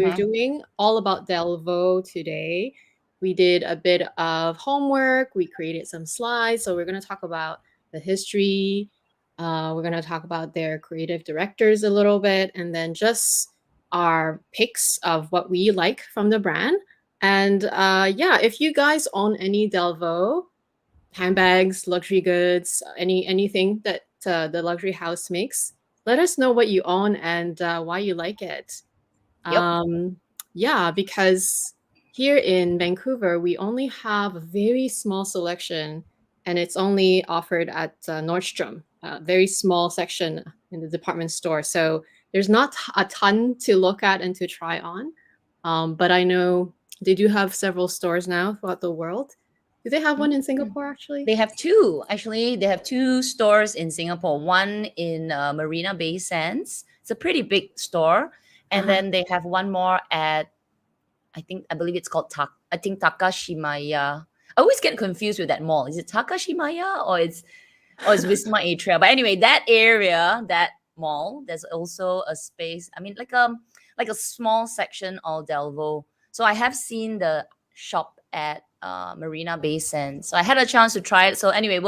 We're doing all about DELVAUX today. We did a bit of homework. We created some slides. So we're going to talk about the history. We're going to talk about their creative directors a little bit, and then just our picks of what we like from the brand. And yeah, if you guys own any DELVAUX handbags, luxury goods, anything that the luxury house makes, let us know what you own and why you like it. Yep. Yeah, because here in Vancouver, we only have a very small selection, and it's only offered at Nordstrom, a very small section in the department store. So there's not a ton to look at and to try on. But I know they do have several stores now throughout the world. Do they have one in Singapore actually? They have two. Actually, they have two stores in Singapore. One in Marina Bay Sands. It's a pretty big store. And Uh-huh. then they have one more at, I believe it's called Takashimaya. I always get confused with that mall. Is it Takashimaya or it's Wisma Atria? But anyway, that area, that mall, there's also a space. I mean, like a small section of DELVAUX. So I have seen the shop at Marina Bay Sands. So I had a chance to try it. So anyway,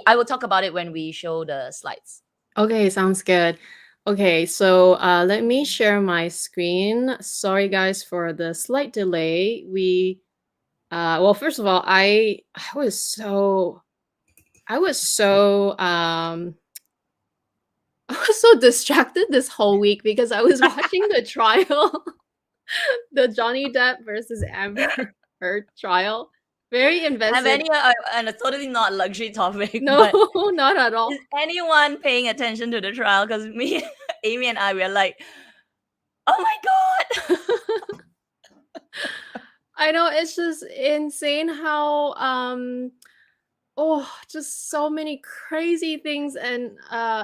I will talk about it when we show the slides. Okay, sounds good. Okay, so let me share my screen. Sorry guys for the slight delay. Well, first of all, I was so I was so I was so distracted this whole week because I was watching the trial, the Johnny Depp versus Amber Heard trial. Very Have invested. any and a totally not luxury topic, No, but not at is all. anyone paying attention to the trial? Because me, Amy, and I were like, "Oh my god!" I know it's just insane how oh, just so many crazy things, and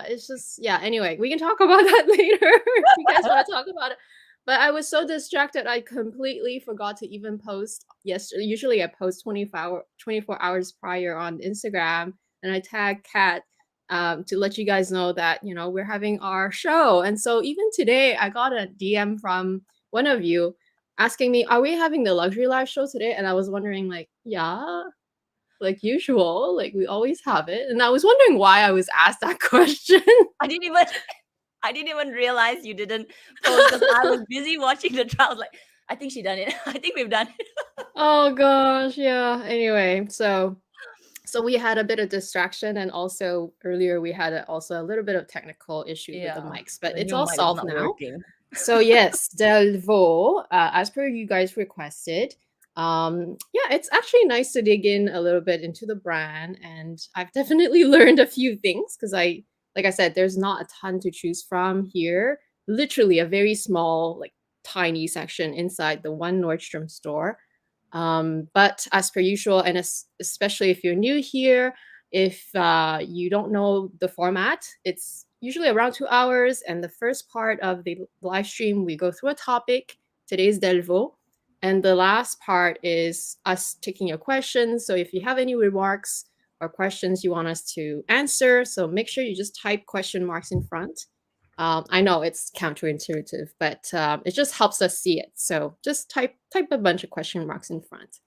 it's just yeah, anyway, we can talk about that later if you guys want to talk about it. But I was so distracted I completely forgot to even post yesterday. Usually I post 24 hours prior on Instagram, and I tag Kat to let you guys know that, you know, we're having our show. And so even today I got a DM from one of you asking me, are we having the luxury live show today? And I was wondering like, yeah, like usual, like we always have it. And I was wondering why I was asked that question. I didn't even, I didn't even realize you didn't post because I was busy watching the trial. I was like, I think she done it. I think we've done it. Oh gosh, yeah. Anyway, so we had a bit of distraction, and also earlier we had also a little bit of technical issues with the Yeah, mics, but the it's new all mic is solved not now. working. So yes, DELVAUX, as per you guys requested. Yeah, it's actually nice to dig in a little bit into the brand, and I've definitely learned a few things because like I said, there's not a ton to choose from here. Literally a very small, like tiny section inside the one Nordstrom store. But as per usual, and especially if you're new here, if you don't know the format, it's usually around 2 hours. And the first part of the live stream, we go through a topic. Today's DELVAUX. And the last part is us taking your questions. So if you have any remarks or questions you want us to answer, so make sure you just type question marks in front. I know it's counterintuitive, but it just helps us see it. So just type a bunch of question marks in front.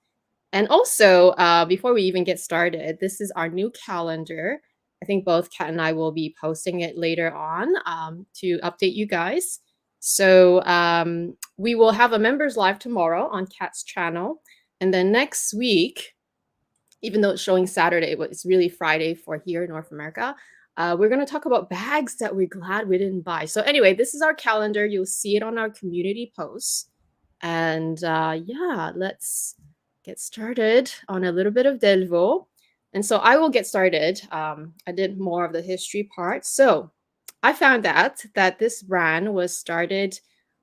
And also, before we even get started, this is our new calendar. I think both Kat and I will be posting it later on to update you guys. So we will have a members live tomorrow on Kat's channel. And then next week, even though it's showing Saturday, but it's really Friday for here in North America, we're going to talk about bags that we're glad we didn't buy. So anyway, this is our calendar. You'll see it on our community posts. And yeah, let's get started on a little bit of DELVAUX. And so I will get started. I did more of the history part. So I found out that this brand was started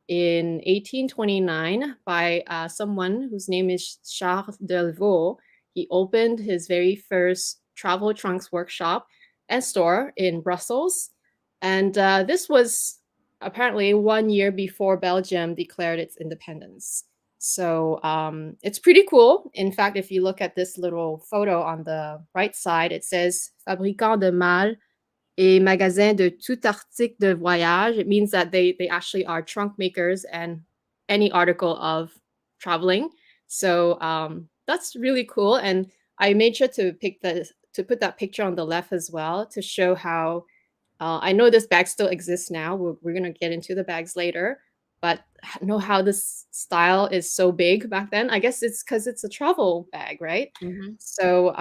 in 1829 by someone whose name is Charles DELVAUX. He opened his very first travel trunks workshop and store in Brussels. And this was apparently 1 year before Belgium declared its independence. So it's pretty cool. In fact, if you look at this little photo on the right side, it says Fabricant de Malles et Magasin de tout article de voyage. It means that they actually are trunk makers and any article of traveling. So that's really cool. And I made sure to put that picture on the left as well to show how I know this bag still exists now. We're gonna get into the bags later, but know how this style is so big back then. I guess it's because it's a travel bag, right? Mhm. So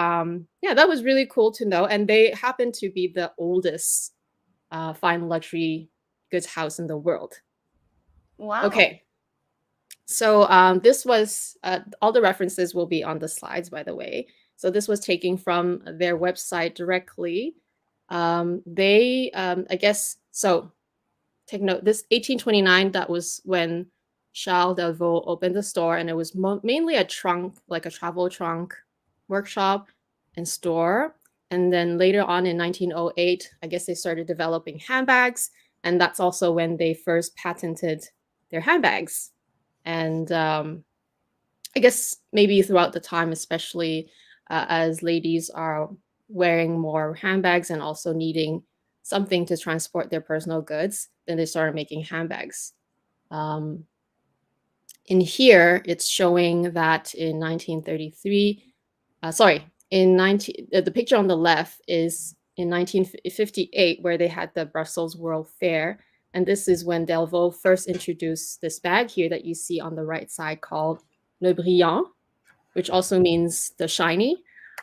yeah, that was really cool to know. And they happen to be the oldest fine luxury goods house in the world. Wow. Okay, so this was all the references will be on the slides, by the way. So this was taken from their website directly. I guess, so take note, this 1829, that was when Charles Delvaux opened the store, and it was mainly a trunk, like a travel trunk workshop and store. And then later on in 1908, I guess they started developing handbags, and that's also when they first patented their handbags. And I guess maybe throughout the time, especially as ladies are wearing more handbags and also needing something to transport their personal goods, then they started making handbags. Um, in here, it's showing that in 1933, sorry, in 19, the picture on the left is in 1958, where they had the Brussels World Fair. And this is when Delvaux first introduced this bag here that you see on the right side called Le Brillant, which also means the shiny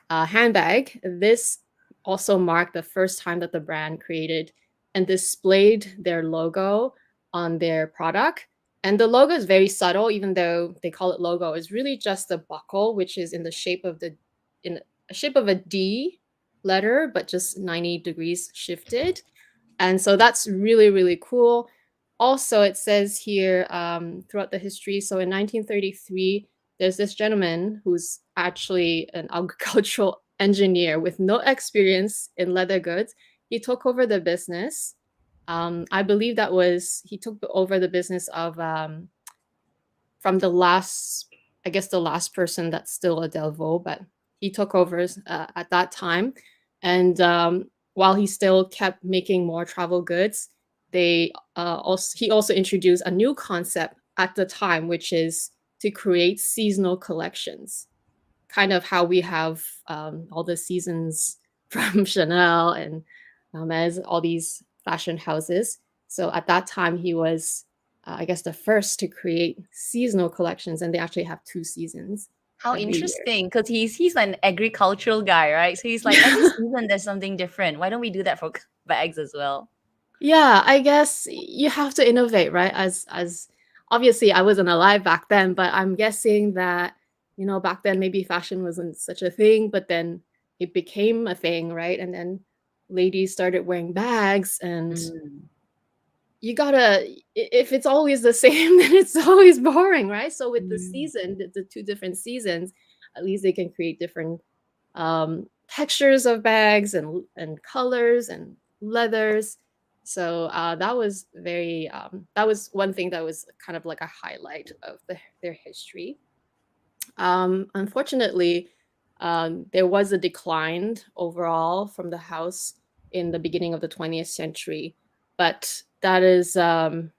handbag. This also marked the first time that the brand created and displayed their logo on their product. And the logo is very subtle, even though they call it logo. It's really just a buckle, which is in the shape of a D letter, but just 90 degrees shifted. And so that's really, really cool. Also, it says here throughout the history, so in 1933, there's this gentleman who's actually an agricultural engineer with no experience in leather goods. He took over the business. I believe he took over the business of from the last, I guess the last person that's still a Delvaux, but he took over at that time. And while he still kept making more travel goods, he also introduced a new concept at the time, which is to create seasonal collections, kind of how we have all the seasons from Chanel and Hermes, all these fashion houses. So at that time, he was, I guess, the first to create seasonal collections, and they actually have 2 seasons How every year. interesting, because he's an agricultural guy, right? So he's like, every season there's something different. Why don't we do that for bags as well? Yeah, I guess you have to innovate, right? As obviously I wasn't alive back then, but I'm guessing that, back then maybe fashion wasn't such a thing, but then it became a thing, right? And then ladies started wearing bags, and Mm. you gotta, if it's always the same, then it's always boring, right? So with the Mm. season, the 2 different seasons, at least they can create different textures of bags and colors and leathers. So that was one thing that was kind of like a highlight of their history. Unfortunately, there was a decline overall from the house in the beginning of the 20th century, but that is, I'm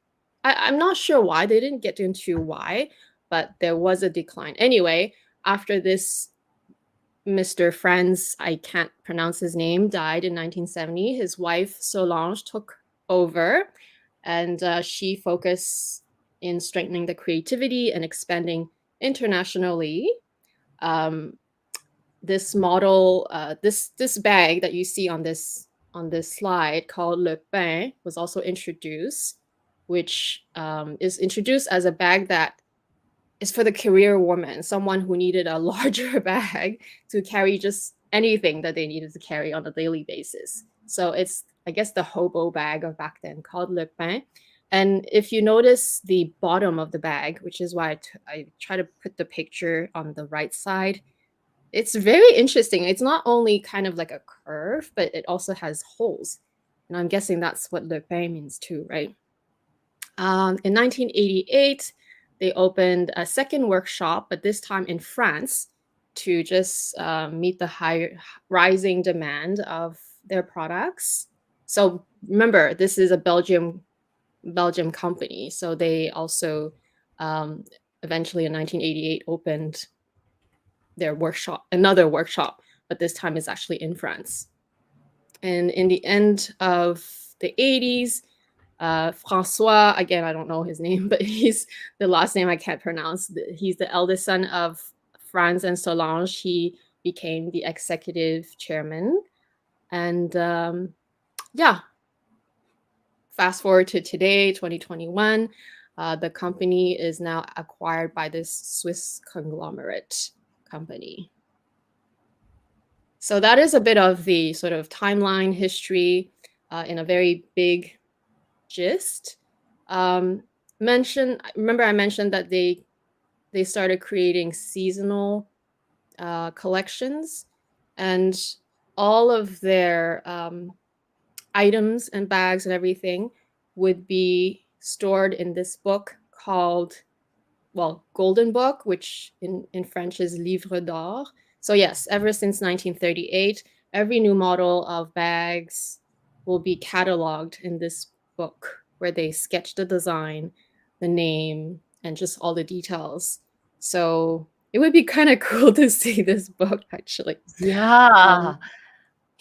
not sure why. They didn't get into why, but there was a decline. Anyway, after this Mr. Franz, I can't pronounce his name, died in 1970. His wife, Solange, took over, and she focused in strengthening the creativity and expanding internationally. Um, this model, this bag that you see on this slide called Le Pain was also introduced, which is introduced as a bag that is for the career woman, someone who needed a larger bag to carry just anything that they needed to carry on a daily basis. So it's, I guess, the hobo bag of back then called Le Pain. And if you notice the bottom of the bag, which is why I try to put the picture on the right side, it's very interesting. It's not only kind of like a curve, but it also has holes. And I'm guessing that's what Le Pain means too, right? In 1988, they opened a second workshop, but this time in France, to just meet the high rising demand of their products. So remember, this is a Belgium company, so they also Eventually in 1988 opened another workshop, but this time it's actually in France. And in the end of the 80s, Francois, again, I don't know his name, but he's the last name I can't pronounce. He's the eldest son of Franz and Solange. He became the executive chairman. And yeah, fast forward to today, 2021, the company is now acquired by this Swiss conglomerate company. So that is a bit of the sort of timeline history in a very big gist. Remember I mentioned that they started creating seasonal collections, and all of their items and bags and everything would be stored in this book called, well, Golden Book, which in French is Livre d'Or. So yes, ever since 1938, every new model of bags will be cataloged in this book where they sketch the design, the name, and just all the details. So it would be kind of cool to see this book, actually. Yeah.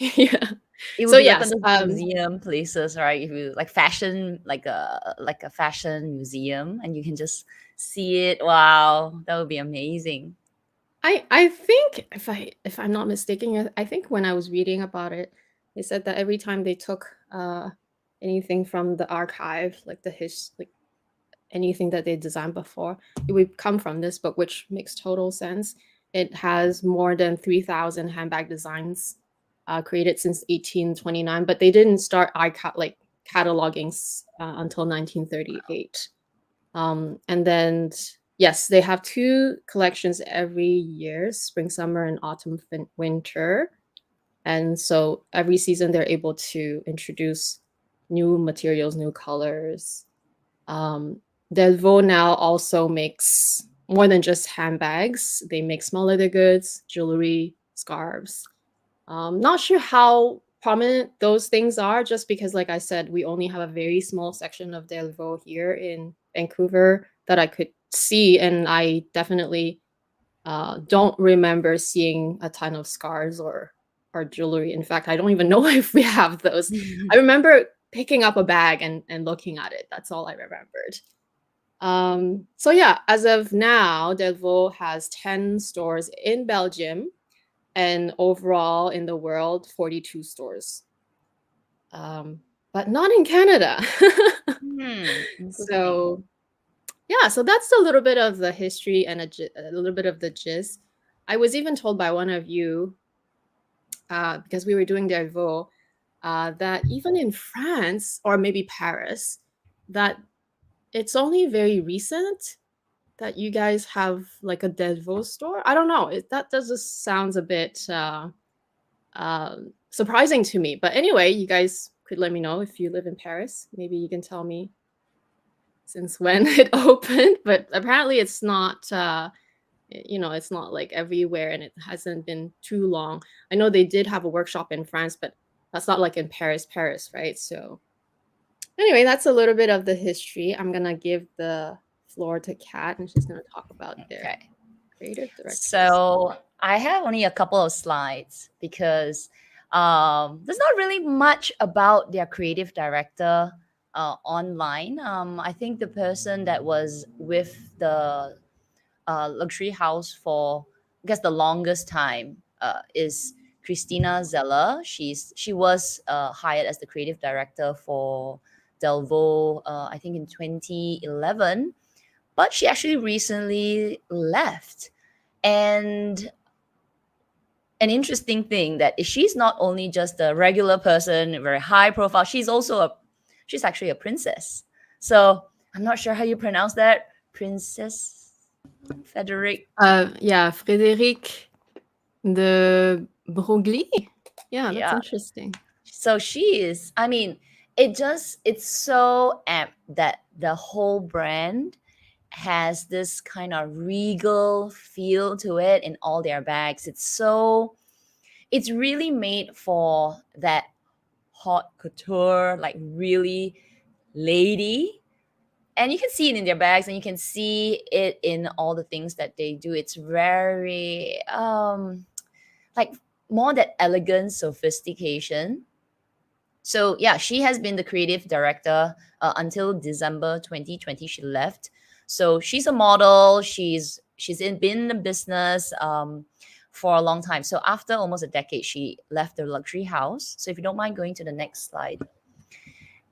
Yeah. It would So be like on yes, those museum places, right? If you like fashion, like a fashion museum, and you can just see it. Wow, that would be amazing. I think if I'm not mistaken, I think when I was reading about it, they said that every time they took anything from the archive, like like anything that they designed before, it would come from this book, which makes total sense. It has more than 3,000 handbag designs created since 1829, but they didn't start cataloging until 1938. And then, yes, they have 2 collections every year, spring, summer, and autumn, winter. And so every season they're able to introduce new materials, new colors. Delvaux now also makes more than just handbags. They make small leather goods, jewelry, scarves. Not sure how prominent those things are, just because, like I said, we only have a very small section of Delvaux here in Vancouver that I could see, and I definitely don't remember seeing a ton of scarves or jewelry. In fact, I don't even know if we have those. I remember picking up a bag and looking at it. That's all I remembered. So yeah, as of now, Delvaux has 10 stores in Belgium, and overall in the world, 42 stores. But not in Canada. Interesting. So yeah, so that's a little bit of the history and a little bit of the gist. I was even told by one of you, because we were doing Delvaux, that even in France or maybe Paris, that it's only very recent that you guys have like a Delvaux store. I don't know. That does just sounds a bit surprising to me. But anyway, you guys could let me know if you live in Paris. Maybe you can tell me since when it opened. But apparently, it's not. It's not like everywhere, and it hasn't been too long. I know they did have a workshop in France, but that's not like in Paris, right? So anyway, that's a little bit of the history. I'm gonna give the floor to Kat, and she's gonna talk about their Okay. creative directors. So I have only a couple of slides because there's not really much about their creative director online. I think the person that was with the luxury house for, I guess, the longest time is Christina Zeller. She was hired as the creative director for Delvaux, I think in 2011, but she actually recently left. And an interesting thing that is she's not only just a regular person, very high profile, she's actually a princess. So I'm not sure how you pronounce that. Princess Frederic. Yeah, Frédéric de Broglie. Yeah, that's Yeah. interesting. So she is, I mean, it's so apt that the whole brand has this kind of regal feel to it in all their bags. It's really made for that haute couture, like really lady. And you can see it in their bags, and you can see it in all the things that they do. It's very like more that elegant sophistication. So yeah, she has been the creative director until December 2020. She left. So she's a model. Been in the business for a long time. So after almost a decade, she left the luxury house. So if you don't mind going to the next slide.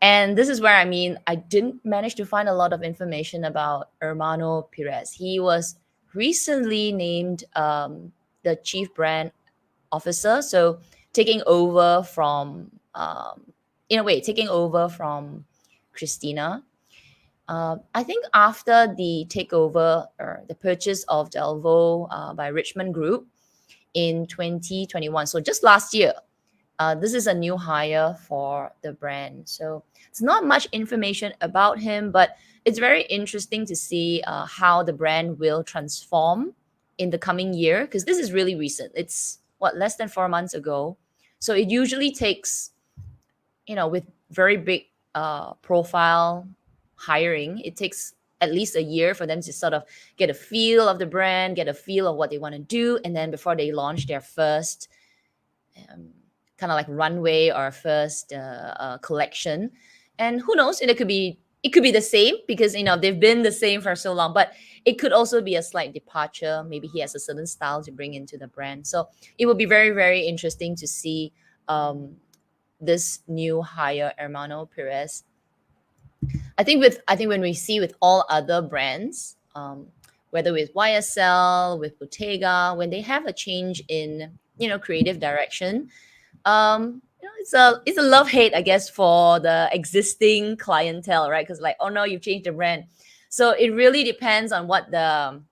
And this is where, I mean, I didn't manage to find a lot of information about Hermano Perez. He was recently named the chief brand officer. So taking over from, in a way, taking over from Christina. I think after the takeover or the purchase of DELVAUX by Richmond Group in 2021, so just last year, this is a new hire for the brand. So it's not much information about him, but it's very interesting to see how the brand will transform in the coming year, because this is really recent. It's less than 4 months ago. So it usually takes, with very big profile hiring, it takes at least a year for them to sort of get a feel of the brand, get a feel of what they want to do, and then before they launch their first kind of like runway or first collection. And who knows, it could be the same, because they've been the same for so long, but it could also be a slight departure. Maybe he has a certain style to bring into the brand. So it will be very, very interesting to see this new hire, Hermano Perez. I think when we see with all other brands, whether with YSL, with Bottega, when they have a change in creative direction, it's a love-hate, I guess, for the existing clientele, right? Because like, oh no, you've changed the brand. So it really depends on what the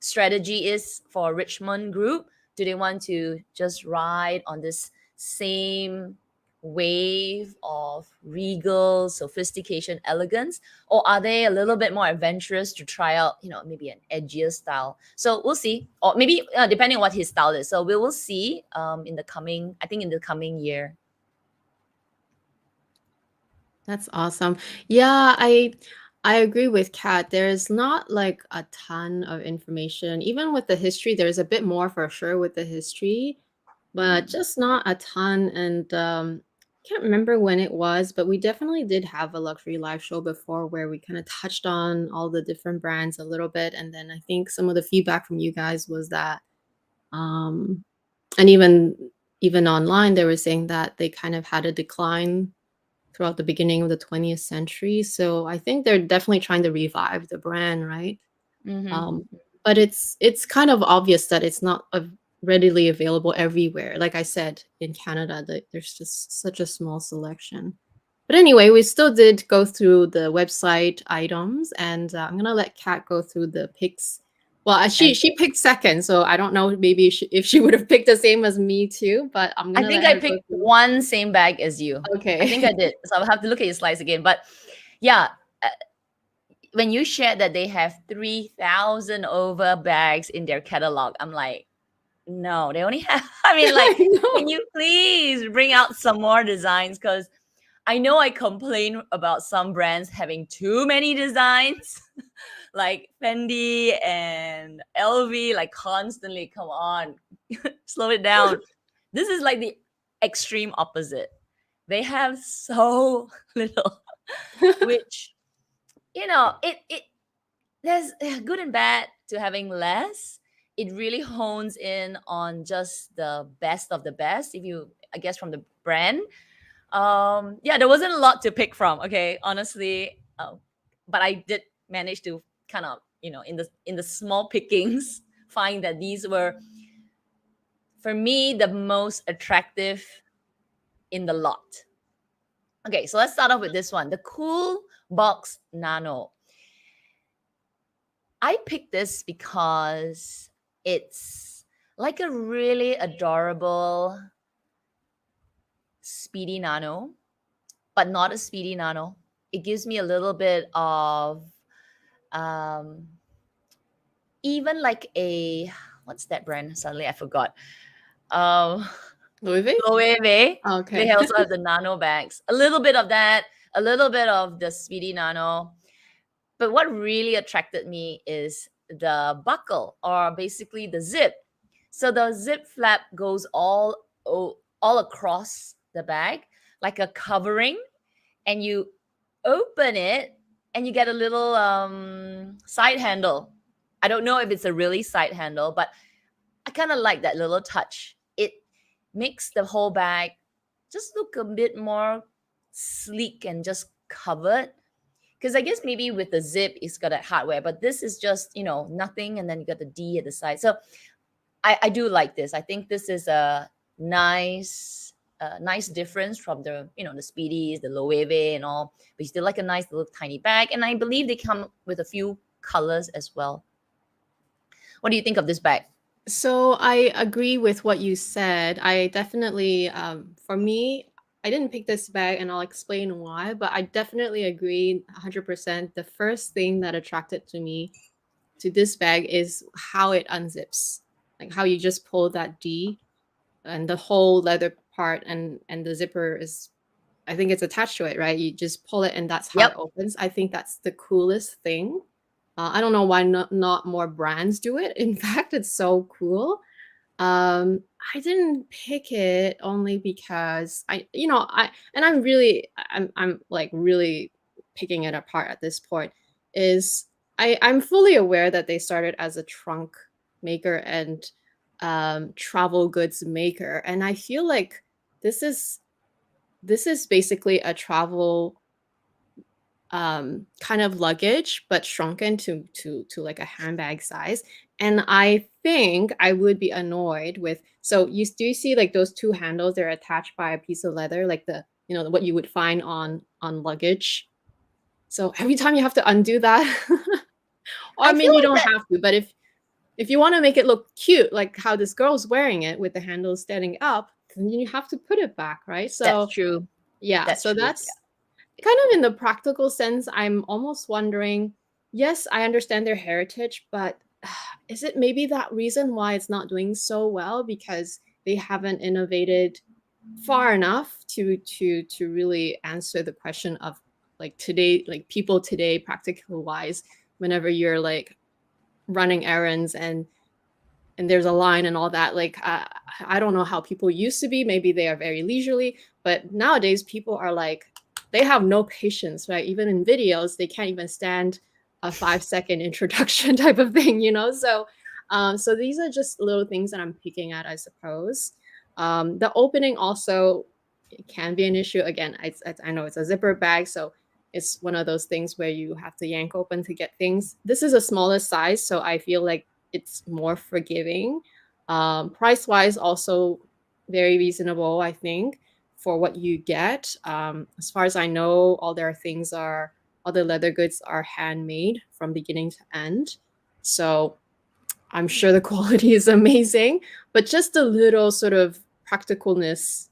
strategy is for Richmond Group. Do they want to just ride on this same wave of regal sophistication, elegance, or are they a little bit more adventurous to try out maybe an edgier style? So we'll see, or maybe depending on what his style is. So we will see in the coming year. That's awesome. Yeah, I agree with Kat. There's not like a ton of information. Even with the history, there's a bit more for sure with the history, but just not a ton. And can't remember when it was, but we definitely did have a luxury live show before where we kind of touched on all the different brands a little bit. And then I think some of the feedback from you guys was that and even online they were saying that they kind of had a decline throughout the beginning of the 20th century. So I think they're definitely trying to revive the brand, right? But it's kind of obvious that it's not readily available everywhere. Like I said, in Canada, there's just such a small selection. But anyway, we still did go through the website items, and I'm gonna let Kat go through the picks. Well, she picked second, so I don't know maybe if she would have picked the same as me too. But I'm gonna. I think I picked one same bag as you. Okay. I think I did. So I'll have to look at your slides again. But yeah, when you shared that they have 3,000 over bags in their catalog, I'm like, no, they only have. I mean, like, can you please bring out some more designs? Because I know I complain about some brands having too many designs, like Fendi and LV, like constantly. Come on, slow it down. This is like the extreme opposite. They have so little, which it there's good and bad to having less. It really hones in on just the best of the best. If you, I guess, from the brand. Yeah, there wasn't a lot to pick from, okay, honestly, but I did manage to kind of in the small pickings find that these were, for me, the most attractive in the lot. Okay, so let's start off with this one, the Cool Box Nano. I picked this because it's like a really adorable speedy nano, but not a speedy nano. It gives me a little bit of even like a, what's that brand? Suddenly I forgot. Louis V? Loewe. Okay. They also have the nano bags. A little bit of that, a little bit of the speedy nano. But what really attracted me is the buckle, or basically the zip. So the zip flap goes all across the bag like a covering, and you open it and you get a little side handle. I don't know if it's a really side handle, but I kind of like that little touch. It makes the whole bag just look a bit more sleek and just covered. Because I guess maybe with the zip, it's got that hardware, but this is just, nothing. And then you got the D at the side. So I do like this. I think this is a nice difference from the, the Speedies, the Loewe and all. But you still like a nice little tiny bag. And I believe they come with a few colors as well. What do you think of this bag? So I agree with what you said. I definitely, for me, I didn't pick this bag, and I'll explain why, but I definitely agree 100%. The first thing that attracted to me to this bag is how it unzips, like how you just pull that D and the whole leather part and the zipper is, I think it's attached to it, right? You just pull it and that's how Yep. it opens. I think that's the coolest thing. I don't know why not more brands do it. In fact, it's so cool. I didn't pick it only because I'm like really picking it apart at this point. Is I'm fully aware that they started as a trunk maker and travel goods maker, and I feel like this is basically a travel kind of luggage, but shrunken to like a handbag size. And I think I would be annoyed with, so do you see like those two handles? They're attached by a piece of leather, like the, what you would find on luggage. So every time you have to undo that, or I I mean, feel you like don't that. have to, but if you want to make it look cute, like how this girl's wearing it with the handles standing up, then you have to put it back, right? That's So true. yeah, That's so true. that's kind of in the practical sense. I'm almost wondering, yes, I understand their heritage, but is it maybe that reason why it's not doing so well, because they haven't innovated far enough to really answer the question of like today, like people today, practical wise, whenever you're like running errands and there's a line and all that, like I don't know how people used to be. Maybe they are very leisurely, but nowadays people are like, they have no patience, right? Even in videos, they can't even stand a 5-second introduction type of thing, So, so these are just little things that I'm picking at, I suppose. The opening also can be an issue. Again, I know it's a zipper bag, so it's one of those things where you have to yank open to get things. This is a smaller size, so I feel like it's more forgiving. Price wise, also very reasonable, I think, for what you get. As far as I know, all the leather goods are handmade from beginning to end. So I'm sure the quality is amazing, but just a little sort of practicalness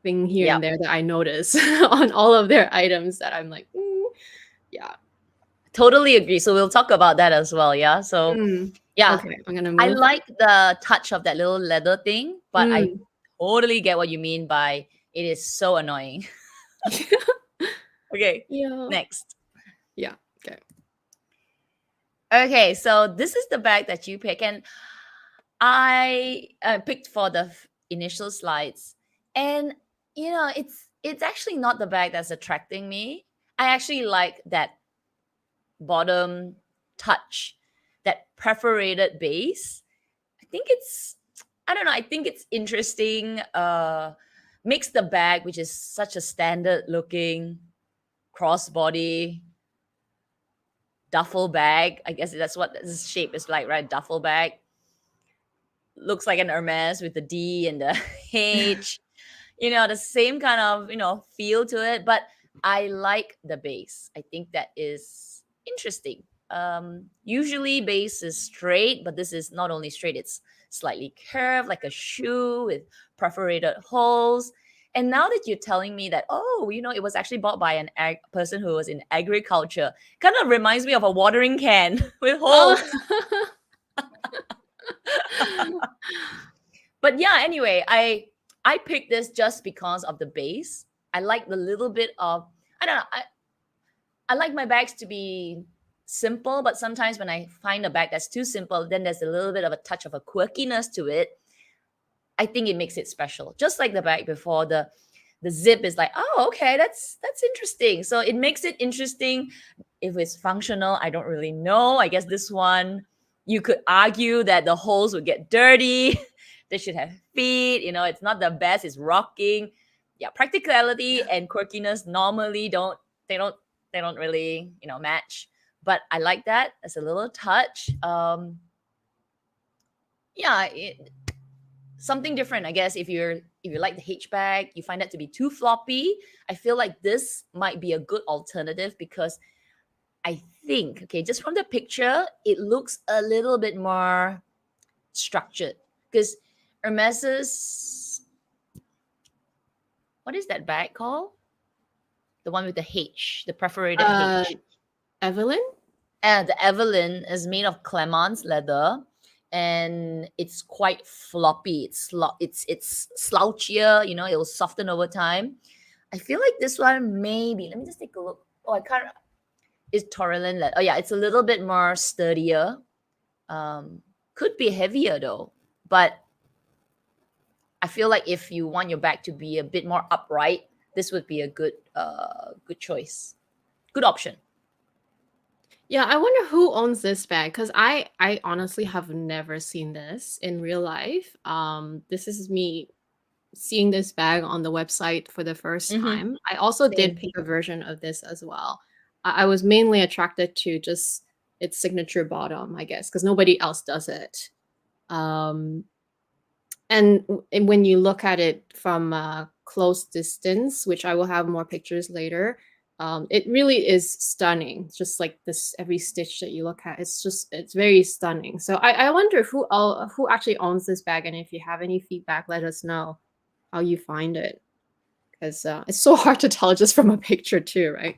thing here Yep. and there that I notice on all of their items that I'm like, yeah. Totally agree. So we'll talk about that as well. Yeah. So yeah, Okay, I'm gonna I move. like the touch of that little leather thing, but I Mm. totally get what you mean by it is so annoying. Okay. Yeah. Next. Yeah. Okay. Okay. So this is the bag that you pick, and I picked for the initial slides, and it's actually not the bag that's attracting me. I actually like that bottom touch, that perforated base. I don't know, I think it's interesting. Makes the bag, which is such a standard looking crossbody duffel bag, I guess that's what this shape is like, right? Duffel bag. Looks like an Hermes with the D and the H, the same kind of, feel to it. But I like the base. I think that is interesting. Usually base is straight, but this is not only straight, it's slightly curved like a shoe with perforated holes. And now that you're telling me that, it was actually bought by an person who was in agriculture, kind of reminds me of a watering can with holes. Oh. But yeah, anyway, I picked this just because of the base. I like the little bit of, I don't know, I like my bags to be simple, but sometimes when I find a bag that's too simple, then there's a little bit of a touch of a quirkiness to it. I think it makes it special. Just like the bag before, the zip is like, oh, okay, that's interesting. So it makes it interesting. If it's functional, I don't really know. I guess this one, you could argue that the holes would get dirty. They should have feet. It's not the best. It's rocking. Yeah, practicality and quirkiness normally don't really match. But I like that as a little touch. Yeah, something different, I guess. If you like the H bag, you find that to be too floppy, I feel like this might be a good alternative, because I think, okay, just from the picture, it looks a little bit more structured. Because Hermes's, what is that bag called? The one with the H, the perforated H. Evelyn? The Evelyn is made of Clemence leather, and it's quite floppy. It's slouchier. It will soften over time. I feel like this one maybe. Let me just take a look. Oh, I can't. It's Torelin leather. Oh yeah, it's a little bit more sturdier. Could be heavier though, but I feel like if you want your bag to be a bit more upright, this would be a good choice, good option. Yeah, I wonder who owns this bag, because I honestly have never seen this in real life. This is me seeing this bag on the website for the first time. I also did Same. pick a version of this as well. I was mainly attracted to just its signature bottom, I guess, because nobody else does it. And when you look at it from a close distance, which I will have more pictures later, it really is stunning. Just like this, every stitch that you look at, it's very stunning. So I wonder who actually owns this bag, and if you have any feedback, let us know how you find it, because it's so hard to tell just from a picture too, right?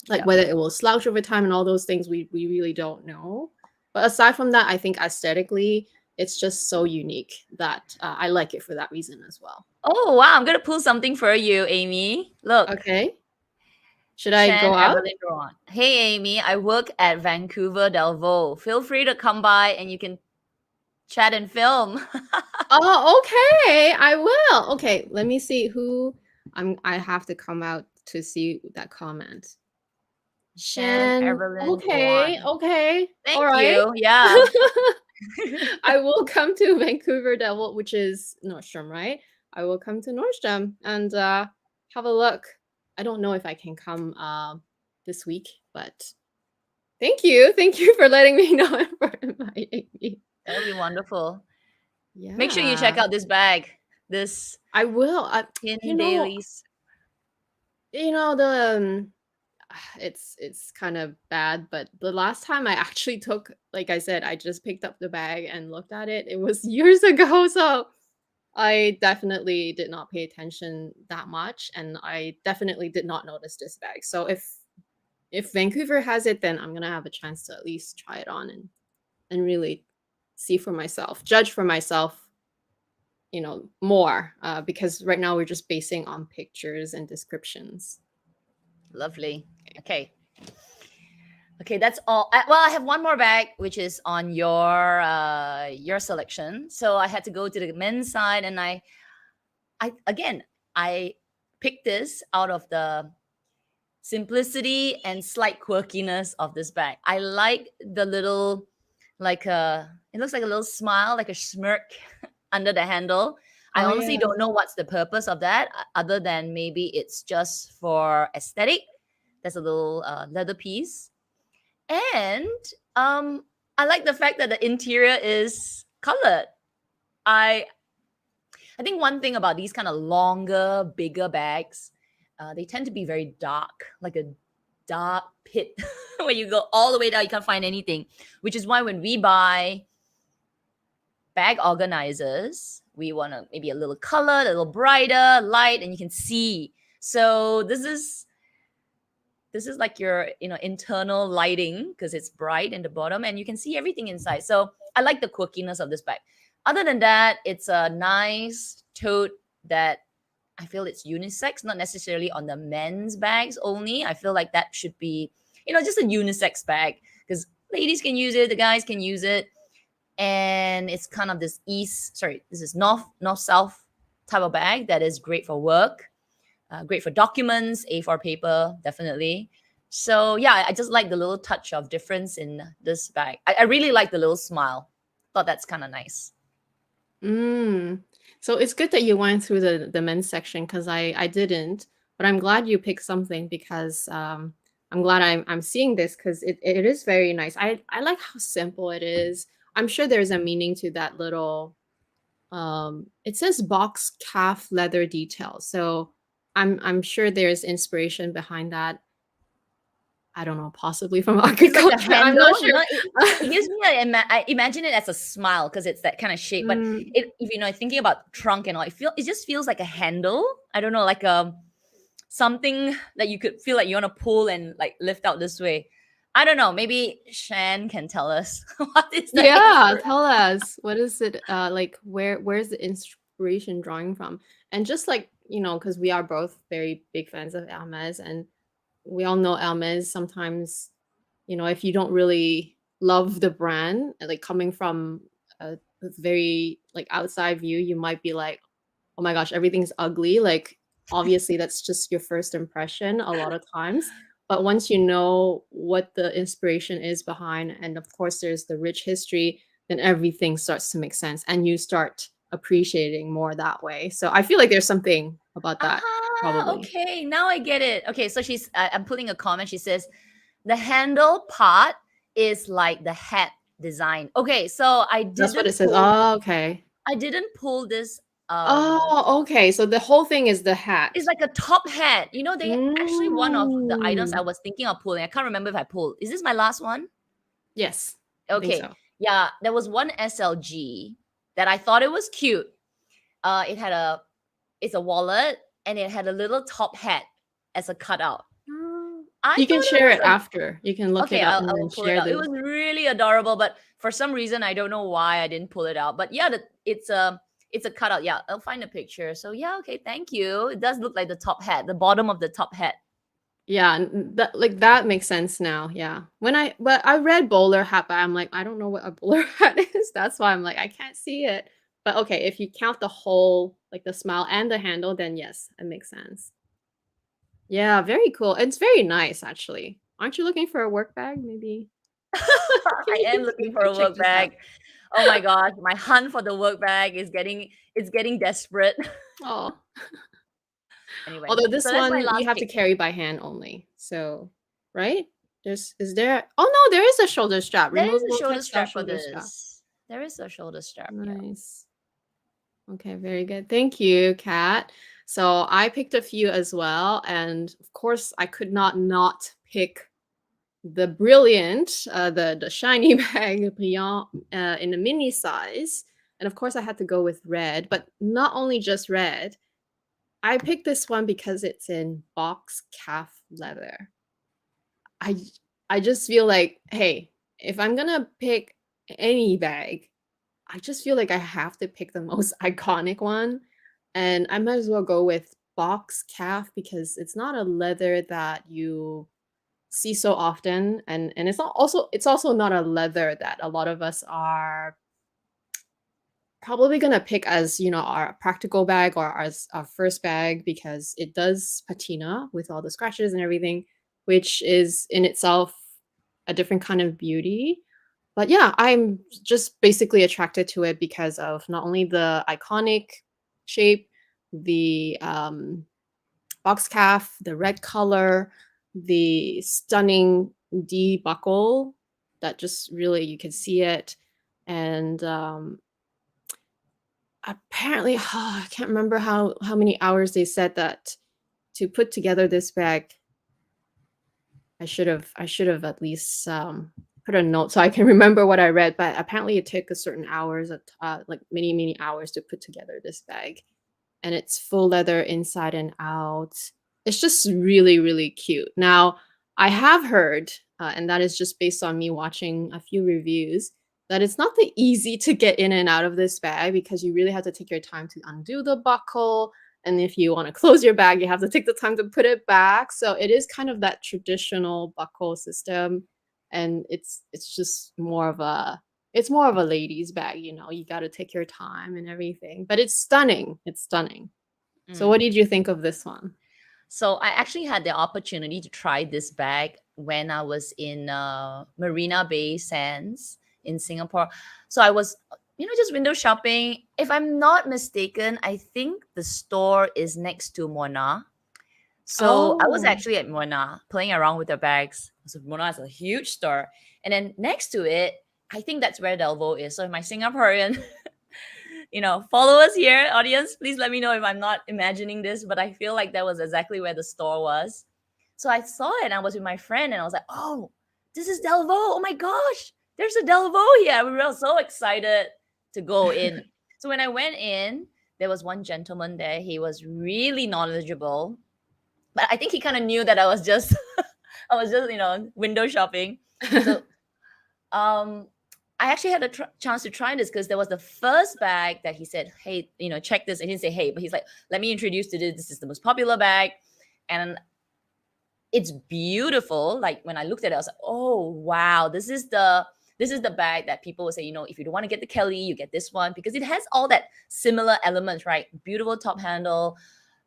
Like Yeah. whether it will slouch over time and all those things, we really don't know. But aside from that, I think aesthetically, it's just so unique that I like it for that reason as well. Oh wow, I'm gonna pull something for you, Amy. Look. Okay. Should I Shan go out? Evelyn Rowan. Hey Amy, I work at Vancouver DELVAUX. Feel free to come by and you can chat and film. Oh, okay. I will. Okay, let me see who I have to come out to see that comment. Shan Shan. Evelyn Okay, Rowan. okay. All Thank right. you. Yeah. I will come to Vancouver Devil, which is Nordstrom, right? I will come to Nordstrom and have a look. I don't know if I can come this week, but thank you. Thank you for letting me know and for inviting me. That would be wonderful. Yeah. Make sure you check out this bag. This I will. Tin You know, Dailies. the it's kind of bad, but the last time I actually took, like I said, I just picked up the bag and looked at it. It was years ago, so I definitely did not pay attention that much, and I definitely did not notice this bag. So if Vancouver has it, then I'm gonna have a chance to at least try it on and really see for myself, judge for myself, more, because right now we're just basing on pictures and descriptions. Lovely. Okay. Okay, that's all. Well, I have one more bag, which is on your selection. So I had to go to the men's side, and I picked this out of the simplicity and slight quirkiness of this bag. I like the little, it looks like a little smile, like a smirk under the handle. I honestly don't know what's the purpose of that, other than maybe it's just for aesthetic. There's a little leather piece. And I like the fact that the interior is colored. I think one thing about these kind of longer, bigger bags, they tend to be very dark, like a dark pit where you go all the way down, you can't find anything. Which is why when we buy bag organizers, we want to maybe a little color, a little brighter, light, and you can see. So this is like your internal lighting, because it's bright in the bottom and you can see everything inside. So I like the quirkiness of this bag. Other than that, it's a nice tote that I feel it's unisex, not necessarily on the men's bags only. I feel like that should be, just a unisex bag because ladies can use it, the guys can use it. And it's kind of this this is north south type of bag that is great for work, great for documents, A4 paper, definitely. So yeah, I just like the little touch of difference in this bag. I really like the little smile. Thought that's kind of nice. So it's good that you went through the men's section because I didn't, but I'm glad you picked something because I'm glad I'm seeing this because it is very nice. I like how simple it is. I'm sure there's a meaning to that little it says box calf leather detail. So I'm sure there's inspiration behind that. I don't know, possibly from It's like a agriculture. I'm handle. not sure. It gives me I imagine it as a smile because it's that kind of shape. But Mm, if thinking about trunk and all, it just feels like a handle. I don't know, like something that you could feel like you want to pull and like lift out this way. I don't know. Maybe Shan can tell us what is the yeah, tell us what is it like where's the inspiration drawing from? And just like, because we are both very big fans of Hermes and we all know Hermes sometimes, if you don't really love the brand, like coming from a very like outside view, you might be like, oh my gosh, everything's ugly. Like, obviously, that's just your first impression a lot of times. But once you know what the inspiration is behind, and of course, there's the rich history, then everything starts to make sense and you start appreciating more that way. So I feel like there's something about that, probably. Okay, now I get it. Okay, so I'm putting a comment. She says the handle part is like the hat design. Okay, so That's what it says. Oh, okay. I didn't pull this. Oh, okay. So the whole thing is the It's hat. like a top hat. They actually, one of the items I Mm. was thinking of pulling. I can't remember if I pulled. Is this my last one? Yes, I think Okay, so. yeah, there was one SLG that I thought it was cute. It's a wallet and it had a little top hat as a cutout. Oh. I You can thought it share was it after. You can look it okay. up I and then will pull it share out. It the was really adorable, but for some reason I don't know why I didn't pull it out. But yeah, it's a cutout. Yeah, I'll find a picture. So yeah, okay, thank you. It does look like the top hat, the bottom of the top hat. yeah, that like that makes sense now. Yeah. But I read bowler hat, but I'm like, I don't know what a bowler hat is. That's why I'm like, I can't see it. But okay, if you count the whole, like the smile and the handle, then yes, it makes sense. Yeah, very cool. It's very nice actually. Aren't you looking for a work bag? Maybe I am looking you for could a check work this out. bag. Oh my gosh, my hunt for the work bag is getting desperate. Oh. Anyway, Although so this that's my one you last have to pick. carry by hand only. So, right? Is there Oh no, there is a shoulder strap. There is a Removable shoulder textile strap for shoulder strap. this. There is a shoulder strap. Yeah. Nice. Okay, very good. Thank you, Kat. So I picked a few as well, and of course I could not pick the brilliant, the shiny bag, brillant, in the mini size, and of course I had to go with red. But not only just red, I picked this one because it's in box calf leather. I I just feel like, hey, if I'm gonna pick any bag, I just feel like I have to pick the most iconic one, and I might as well go with box calf because it's not a leather that you see so often, and it's also not a leather that a lot of us are probably gonna pick as, our practical bag or as our first bag because it does patina with all the scratches and everything, which is in itself a different kind of beauty. But yeah, I'm just basically attracted to it because of not only the iconic shape, the box calf, the red color, the stunning D buckle that just really you can see it. And apparently, I can't remember how many hours they said that to put together this bag. I should have at least put a note so I can remember what I read. But apparently, it took a certain hours, like many hours to put together this bag, and it's full leather inside and out. It's just really really cute. Now, I have heard, and that is just based on me watching a few reviews, that it's not the easy to get in and out of this bag because you really have to take your time to undo the buckle. And if you want to close your bag, you have to take the time to put it back. So it is kind of that traditional buckle system. And it's just more of a lady's bag, you know. You got to take your time and everything. But it's stunning. It's stunning. So what Mm. did you think of this one? So I actually had the opportunity to try this bag when I was in Marina Bay Sands in Singapore. So I was, just window shopping. If I'm not mistaken, I think the store is next to Mona. So I was Oh. actually at Mona playing around with the bags. So Mona is a huge store. And then next to it, I think that's where DELVAUX is. So my Singaporean followers here, audience, please let me know if I'm not imagining this, but I feel like that was exactly where the store was. So I saw it and I was with my friend and I was like, oh, this is DELVAUX. Oh my gosh, there's a DELVAUX here. We were so excited to go in. So when I went in, there was one gentleman there. He was really knowledgeable, but I think he kind of knew that I was just, window shopping. So um I actually had a chance to try this because there was the first bag that he said, hey, check this. And he didn't say, hey, but he's like, let me introduce you to this. This is the most popular bag. And it's beautiful. Like when I looked at it, I was like, oh, wow, this is the bag that people will say, if you don't want to get the Kelly, you get this one because it has all that similar elements, right? Beautiful top handle,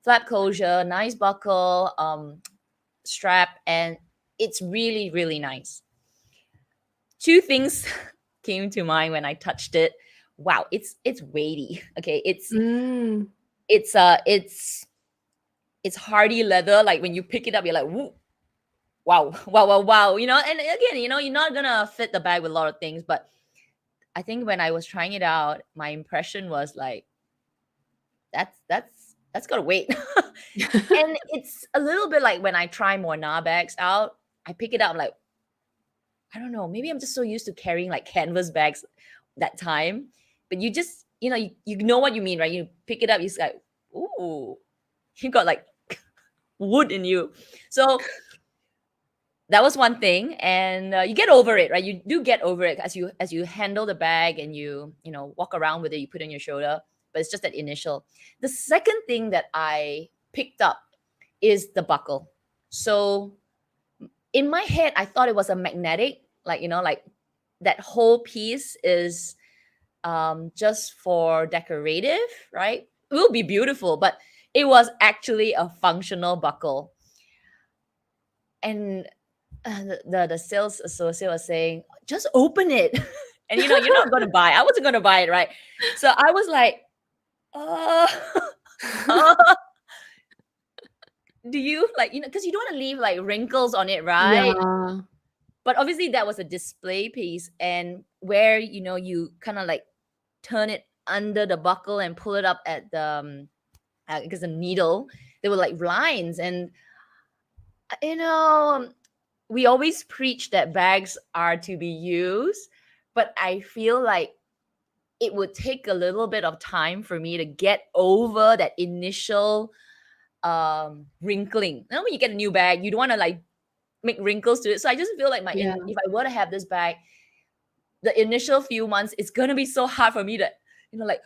flap closure, nice buckle, strap, and it's really, really nice. Two things came to mind when I touched it. Wow, it's weighty. Okay, it's Mm. it's hardy leather. Like when you pick it up, you're like, woo, wow, wow, wow, wow. And again, you're not gonna fit the bag with a lot of things, but I think when I was trying it out, my impression was like, that's gotta wait. And it's a little bit like when I try Mona bags out, I pick it up, I'm like, I don't know, maybe I'm just so used to carrying like canvas bags that time. But you just, you know what you mean, right? You pick it up, you're like, ooh, you got like wood in you. So that was one thing, and you get over it, right? You do get over it as you handle the bag and you walk around with it, you put it on your shoulder. But it's just that initial. The second thing that I picked up is the buckle. So in my head, I thought it was a magnetic, like that whole piece is just for decorative, right? It will be beautiful, but it was actually a functional buckle. And the sales associate was saying, just open it. And you're not going to buy. I wasn't going to buy it, right? So I was like, do you because you don't want to leave like wrinkles on it, right? Yeah. But obviously that was a display piece, and where you kind of like turn it under the buckle and pull it up at the because the needle, there were like lines. And we always preach that bags are to be used, but I feel like it would take a little bit of time for me to get over that initial wrinkling. When you get a new bag, you don't want to like make wrinkles to it. So I just feel like Yeah. if I were to have this bag, the initial few months, it's gonna be so hard for me to, like,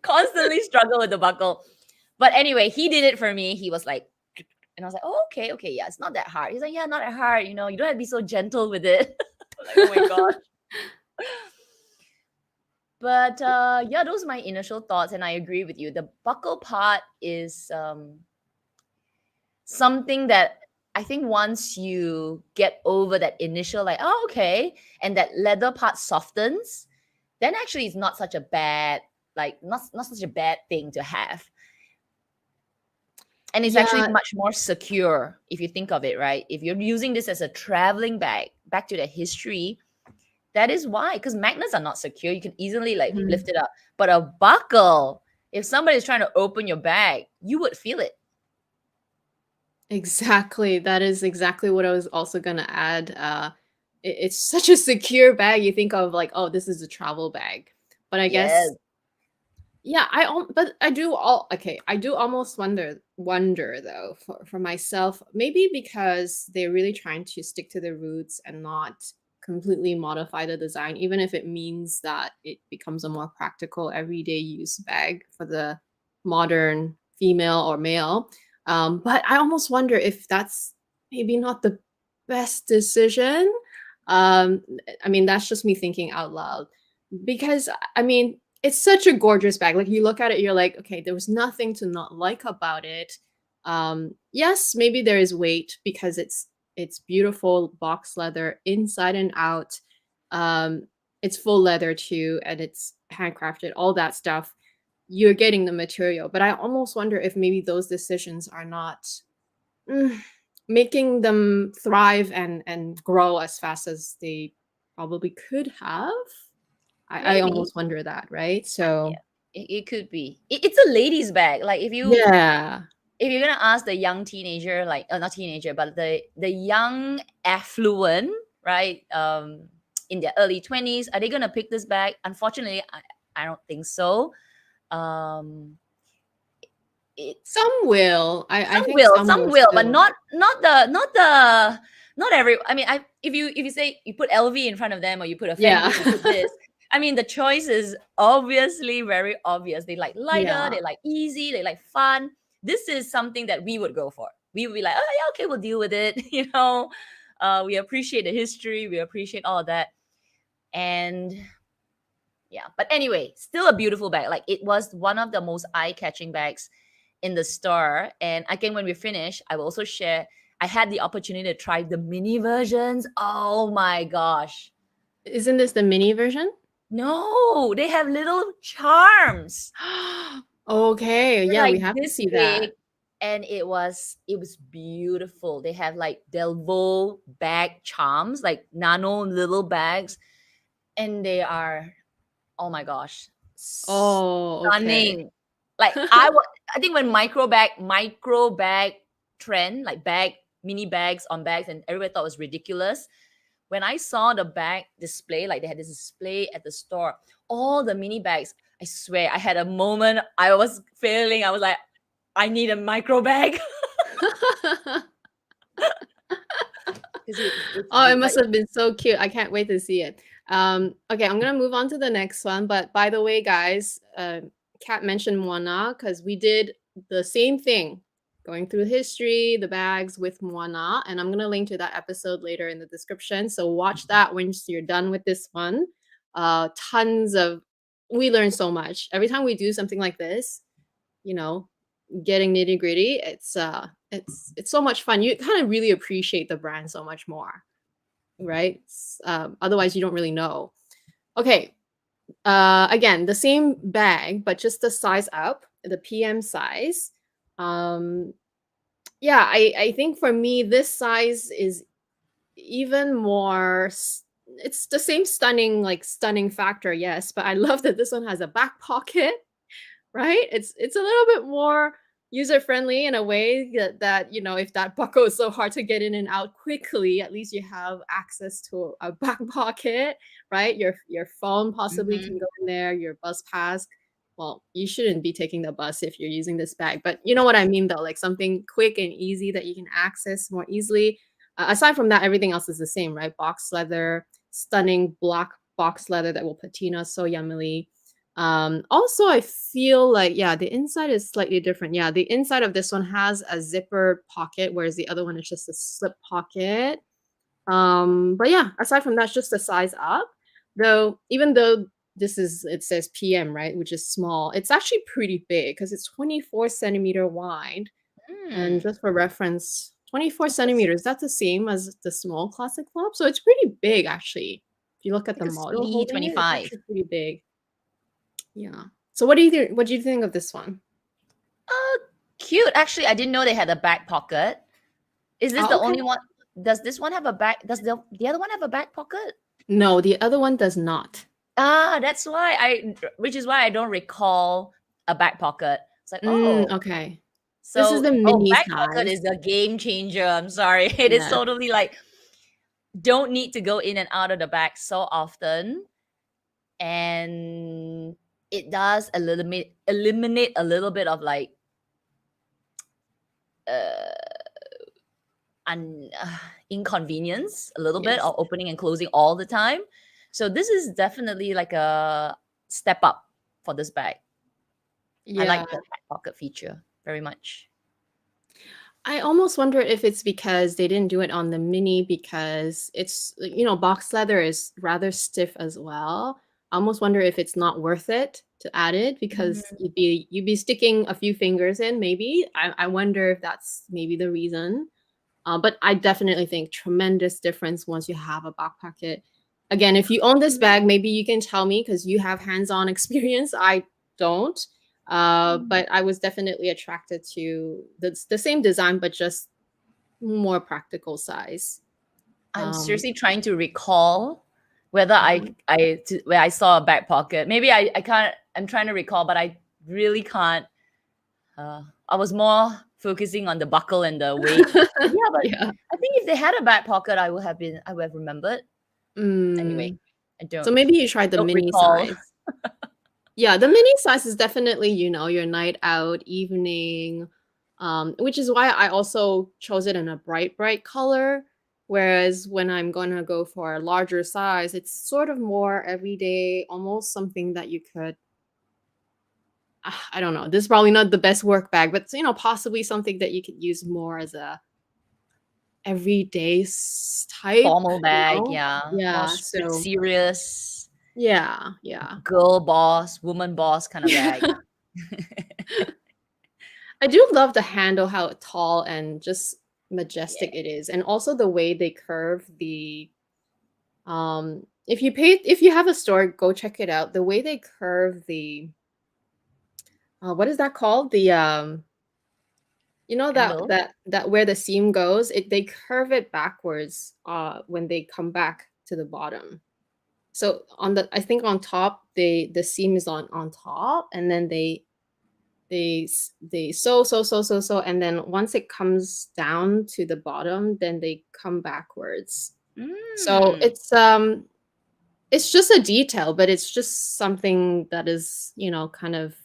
constantly struggle with the buckle. But anyway, he did it for me. He was like, and I was like, oh, okay, yeah, it's not that hard. He's like, yeah, not that hard. You don't have to be so gentle with it. Like, oh my god. But yeah, those are my initial thoughts, and I agree with you. The buckle part is something that I think once you get over that initial like, oh, okay, and that leather part softens, then actually it's not such a bad, not such a bad thing to have. And it's actually much more secure if you think of it, right? If you're using this as a traveling bag, back to the history, that is why, because magnets are not secure. You can easily lift it up. But a buckle, if somebody is trying to open your bag, you would feel it. Exactly. That is exactly what I was also gonna add. It's such a secure bag. You think of like, oh, this is a travel bag. But I Yes. guess, yeah, I do almost wonder though for myself, maybe because they're really trying to stick to the roots and not completely modify the design, even if it means that it becomes a more practical everyday use bag for the modern female or male. But I almost wonder if that's maybe not the best decision. Um, I mean, that's just me thinking out loud because I mean, it's such a gorgeous bag. Like you look at it, you're like, okay, there was nothing to not like about it. Yes, maybe there is weight because it's beautiful box leather inside and out. Um, it's full leather too, and it's handcrafted, all that stuff. You're getting the material, but I almost wonder if maybe those decisions are not mm, making them thrive and grow as fast as they probably could have. I Maybe. almost wonder that, right? So Yeah, it could be. It's a lady's bag. Like yeah. if you're gonna ask the young teenager, like not teenager, but the young affluent, right? In their early 20s, are they gonna pick this bag? Unfortunately, I don't think so. Um, it Some will. I some think will, some some will will, but still. not every. I mean, if you say you put LV in front of them or you put a Yeah. Fendi, you put this. I mean, the choice is obviously very obvious. They like lighter, Yeah. they like easy, they like fun. This is something that we would go for. We would be like, oh yeah, okay, we'll deal with it. We appreciate the history, we appreciate all of that, and yeah. But anyway, still a beautiful bag. Like it was one of the most eye-catching bags in the store. And again, when we finish, I will also share. I had the opportunity to try the mini versions. Oh my gosh. Isn't this the mini version? No, they have little charms. Okay, They're yeah, we like have to this see big, that. and it was beautiful. They have like DELVAUX bag charms, like nano little bags, and they are, oh my gosh, Oh, okay. stunning. Like I think when micro bag trend, like bag mini bags on bags, and everybody thought it was ridiculous. When I saw the bag display, like they had this display at the store, all the mini bags, I swear I had a moment. I was feeling, I was like, I need a micro bag. Because it's Oh, it like, must have been so cute. I can't wait to see it. Okay, I'm gonna move on to the next one. But by the way, guys, Kat mentioned Moana because we did the same thing, going through history, the bags with Moana, and I'm gonna link to that episode later in the description. So watch that once you're done with this one. Tons of we learn so much every time we do something like this. You know, getting nitty gritty. It's so much fun. You kind of really appreciate the brand so much more, right? Otherwise, you don't really know. Okay, again, the same bag, but just the size up, the PM size. Um, yeah, I think for me, this size is even more. It's the same stunning factor, yes, but I love that this one has a back pocket, right? It's a little bit more user-friendly in a way that, you know, if that buckle is so hard to get in and out quickly, at least you have access to a back pocket, right? Your phone possibly mhm. can go in there, your bus pass. Well, you shouldn't be taking the bus if you're using this bag, but you know what I mean though, like something quick and easy that you can access more easily. Aside from that, everything else is the same, right? Box leather, stunning black box leather that will patina so yummily. Also, I feel like, yeah, the inside is slightly different. Yeah, the inside of this one has a zipper pocket, whereas the other one is just a slip pocket. But yeah, aside from that, it's just a size up. Though, even though it says PM, right, which is small, it's actually pretty big because it's 24 centimeter wide. And Mm, just for reference, 24 that's, centimeters, that's the same as the small classic flop. So it's pretty big, actually. If you look I at think the it's model holding it, it's 2025. actually pretty big. Yeah. So what do you think? What do you think of this one? Oh, cute. Actually, I didn't know they had a back pocket. Is this Oh, the okay. only one? Does this one have a back? Does the other one have a back pocket? No, the other one does not. Ah, which is why I don't recall a back pocket. It's like, oh, Okay. This is so, the oh, mini back pocket size. is a game changer. I'm sorry. It is Yes. totally like, don't need to go in and out of the bag so often. And it does eliminate a little bit of like, uh, inconvenience a little bit Yes. of opening and closing all the time. So this is definitely like a step up for this bag. I Yeah. like the back pocket feature very much. I almost wonder if it's because they didn't do it on the mini because it's, box leather is rather stiff as well. I almost wonder if it's not worth it to add it because Mhm. you'd be sticking a few fingers in maybe. I wonder if that's maybe the reason. But I definitely think tremendous difference once you have a back pocket. Again, if you own this bag, maybe you can tell me because you have hands-on experience. I don't. But I was definitely attracted to the same design, but just more practical size. I'm Um, seriously trying to recall whether where I saw a back pocket. Maybe I can't. I'm trying to recall, but I really can't. I was more focusing on the buckle and the weight. But yeah, but yeah. I think if they had a back pocket, I would have remembered. Anyway, Mm. I So don't maybe you tried the don't mini recall. size. Yeah, the mini size is definitely, your night out, evening, which is why I also chose it in a bright, bright color. Whereas when I'm gonna go for a larger size, it's sort of more everyday, almost something that you could, I don't know. This is probably not the best work bag, but possibly something that you could use more as a everyday type, Formal bag, more Yeah. So serious yeah, yeah. girl boss, woman boss kind of bag. I do love the handle, how tall and just majestic Yeah. it is, and also the way they curve the if you have a store, go check it out. The way they curve the what is that called? The that Handle. that where the seam goes, they curve it backwards when they come back to the bottom. So I think on top the seam is on top, and then they sew, and then once it comes down to the bottom, then they come backwards. So Mm. it's just a detail, but it's just something that is, kind of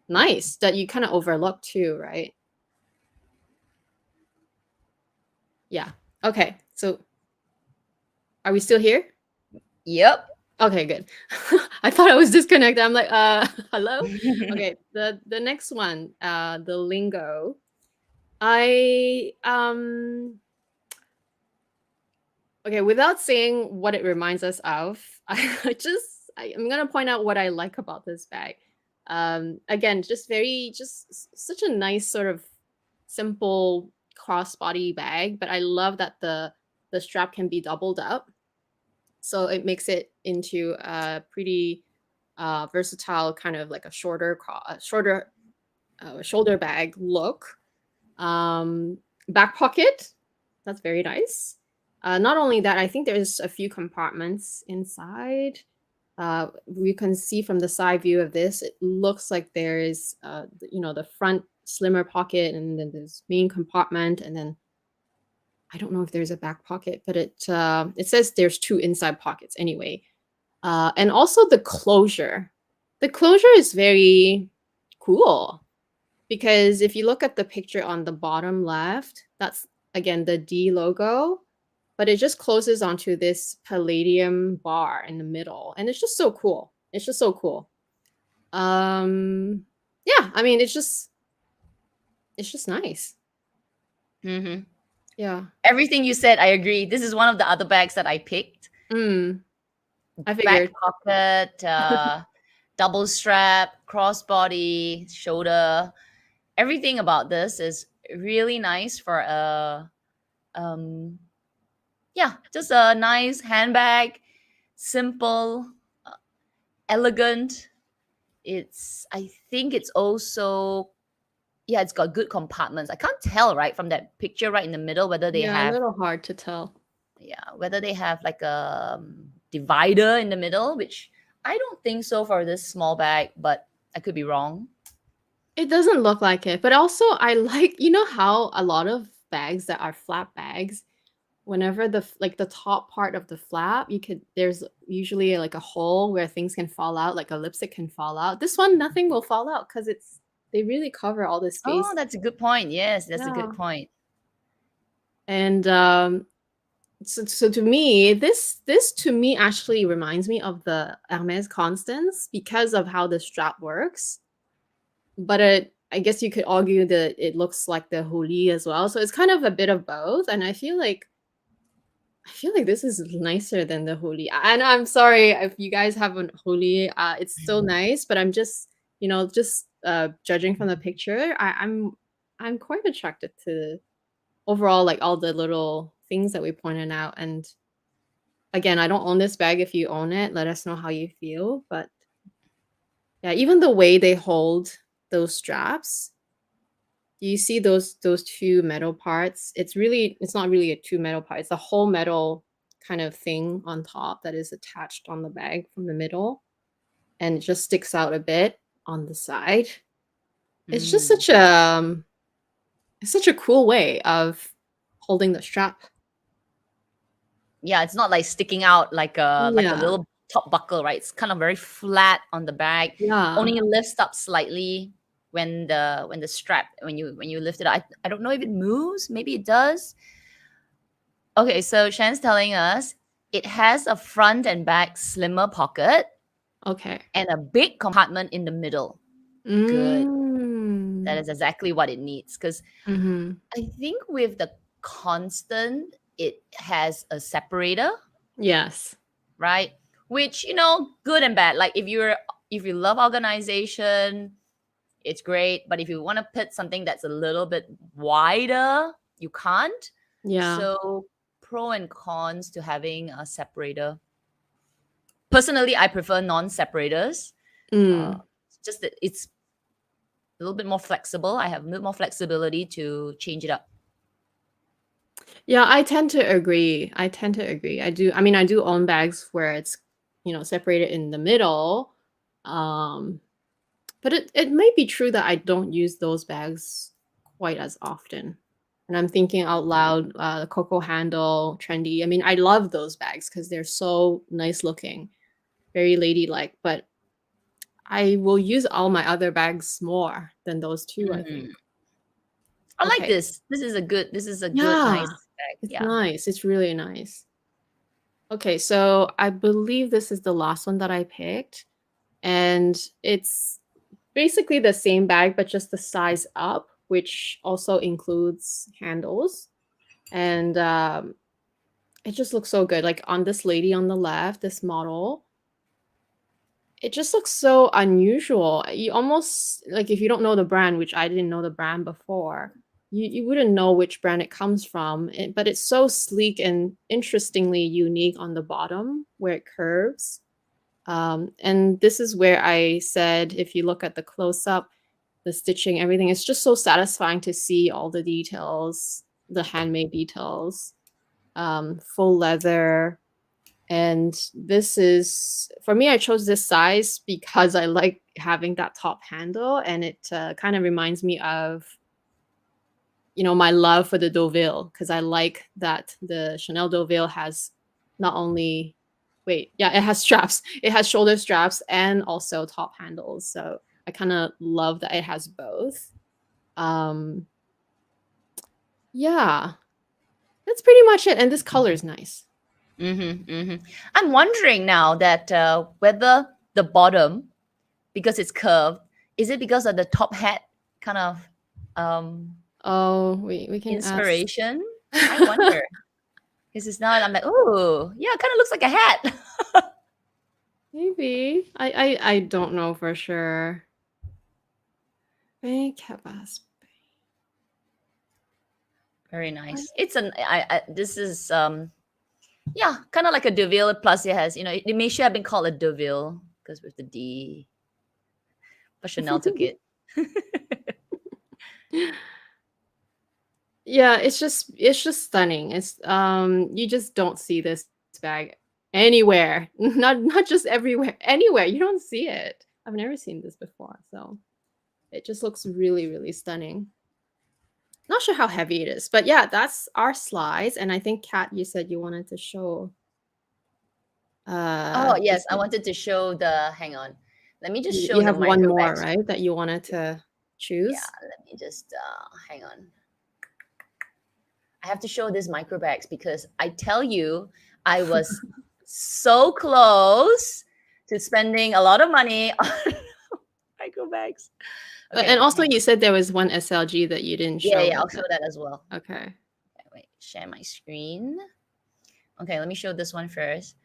nice that you kind of overlook too, right? Yeah. Okay. So are we still here? Yep. Okay, good. I thought I was disconnected. I'm like, hello? Okay, the next one, the lingo. I Okay, without saying what it reminds us of, I'm gonna point out what I like about this bag. Again, just such a nice sort of simple crossbody bag, but I love that the strap can be doubled up, so it makes it into a pretty versatile kind of like a shorter shoulder bag look. Back pocket, that's very nice. Not only that, I think there's a few compartments inside. We can see from the side view of this, it looks like there is, the front slimmer pocket, and then this main compartment, and then I don't know if there's a back pocket, but it says there's two inside pockets anyway. And also the closure. The closure is very cool. Because if you look at the picture on the bottom left, that's again the D logo, but it just closes onto this palladium bar in the middle, and it's just so cool. It's just so cool. Yeah, I mean, it's just nice. Hmm. Yeah. Everything you said, I agree. This is one of the other bags that I picked. Mm, I Back figured. pocket, double strap, crossbody, shoulder. Everything about this is really nice for a yeah, just a nice handbag, simple, uh, elegant. I think it's also, yeah, it's got good compartments. I can't tell right from that picture right in the middle whether they Yeah, a have, little hard to tell. yeah, whether they have like a divider in the middle, which I don't think so for this small bag, but I could be wrong. It doesn't look like it, but also I like, how a lot of bags that are flat bags, whenever the top part of the flap, there's usually like a hole where things can fall out, like a lipstick can fall out. This one, nothing will fall out because they really cover all the Oh, space. that's a good point. Yes, that's a good Yeah. point. And so to me, this to me actually reminds me of the Hermes Constance because of how the strap works. But I guess you could argue that it looks like the Holy as well. So it's kind of a bit of both. And I feel like this is nicer than the Holy. And I'm sorry if you guys have a Holy. It's still nice, but I'm just, just judging from the picture, I'm quite attracted to overall, like all the little things that we pointed out. And again, I don't own this bag. If you own it, let us know how you feel. But yeah, even the way they hold those straps, you see those two metal parts. It's not really a two metal part. It's a whole metal kind of thing on top that is attached on the bag from the middle, and it just sticks out a bit on the side. It's just such a cool way of holding the strap. Yeah, it's not like sticking out like a Yeah. little top buckle, right? It's kind of very flat on the bag. Yeah. Only lifts up slightly when the strap when you lift it up. I don't know if it moves. Maybe it does. Okay, so Shan's telling us it has a front and back slimmer pocket Okay. and a big compartment in the middle. Good. That is exactly what it needs. Because I think with the Constant, it has a separator. Yes. Right? Which, good and bad. Like if you love organization, it's great. But if you want to put something that's a little bit wider, you can't. Yeah. So pro and cons to having a separator. Personally, I prefer non-separators. Just that it's a little bit more flexible. I have a little more flexibility to change it up. Yeah, I tend to agree. I do own bags where it's, separated in the middle. But it may be true that I don't use those bags quite as often. And I'm thinking out loud, the Coco handle, trendy. I mean, I love those bags because they're so nice looking, very ladylike. But I will use all my other bags more than those two, I think. I like Okay. this. This is a good, Yeah, nice bag. it's Yeah. nice. It's really nice. Okay, so I believe this is the last one that I picked. And it's basically the same bag, but just the size up, which also includes handles. And it just looks so good. Like on this lady on the left, this model, it just looks so unusual. You almost, like, if you don't know the brand, which I didn't know the brand before, you wouldn't know which brand it comes from. But it's so sleek and interestingly unique on the bottom where it curves. And this is where I said, if you look at the close-up, the stitching, everything, it's just so satisfying to see all the details, the handmade details, full leather. And this is, for me, I chose this size because I like having that top handle, and it kind of reminds me of, my love for the Deauville, because I like that the Chanel Deauville has not only, it has straps. It has shoulder straps and also top handles. So I kind of love that it has both. Yeah, that's pretty much it. And this color is nice. I'm wondering now that whether the bottom, because it's curved, is it because of the top hat kind of Oh, we can inspiration? I wonder. Because it's not, I'm like, oh, yeah, it kind of looks like a hat. Maybe. I don't know for sure. Very nice. It's this is yeah, kind of like a Deauville, plus it has, it may should have been called a Deauville because with the D, but Chanel took it. Yeah, it's just stunning. It's you just don't see this bag anywhere. Not just everywhere, anywhere. You don't see it. I've never seen this before, so it just looks really, really stunning. Not sure how heavy it is, but yeah, that's our slides. And I think Kat, you said you wanted to show. Oh yes, I wanted to show the. Hang on, let me just show you the have one more, microbags. right? That you wanted to choose. Yeah, let me just hang on. I have to show this micro bags because I tell you, I was so close to spending a lot of money on micro bags. Okay, And also you said there was one SLG that you didn't show. yeah, I'll show that as well. Okay. Wait, share my screen. Okay, let me show this one first.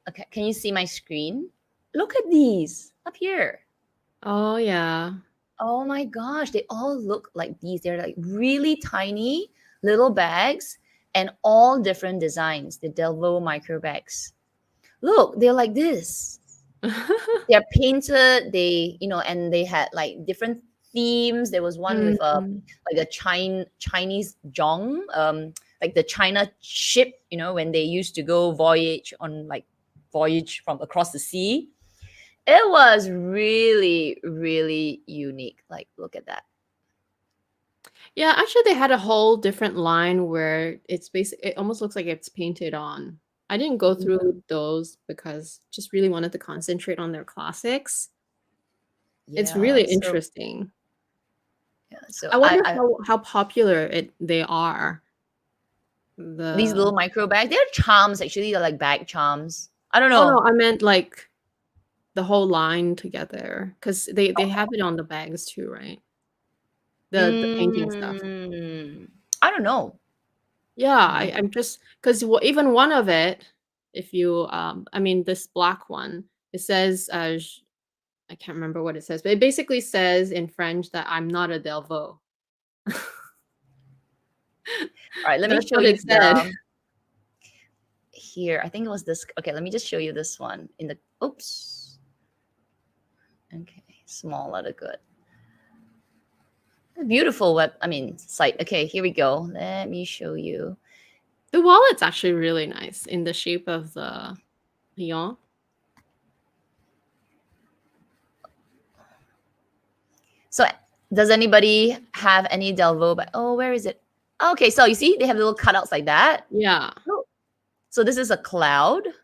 Okay, can you see my screen? Look at these up here. Oh yeah. Oh my gosh, they all look like these. They're like really tiny little bags and all different designs. The DELVAUX micro bags. Look, they're like this. They're painted. They, and they had like different themes. There was one with like a Chinese zhong, like the China ship. When they used to go voyage from across the sea. It was really, really unique. Like, look at that. Yeah, actually they had a whole different line where it's it almost looks like it's painted on. I didn't go through those because just really wanted to concentrate on their classics. It's really interesting. Yeah, so I wonder how popular they are. These little micro bags, they're charms actually. They're like bag charms. I don't Oh know. no, I meant like the whole line together because they have it on the bags too, right? The painting stuff. I don't know. Yeah, I'm just because even one of it, if you I mean this black one, it says I can't remember what it says, but it basically says in French that I'm not a DELVAUX. All right, let me That's show what you it said. Here. I think it was this. Okay, let me just show you this one in the. Oops. Okay, small letter, good. Beautiful site. Okay, here we go. Let me show you. The wallet's actually really nice in the shape of the lion. So does anybody have any DELVAUX? Oh, where is it? Okay, so you see they have little cutouts like that. Yeah. Oh, so this is a cloud. Isn't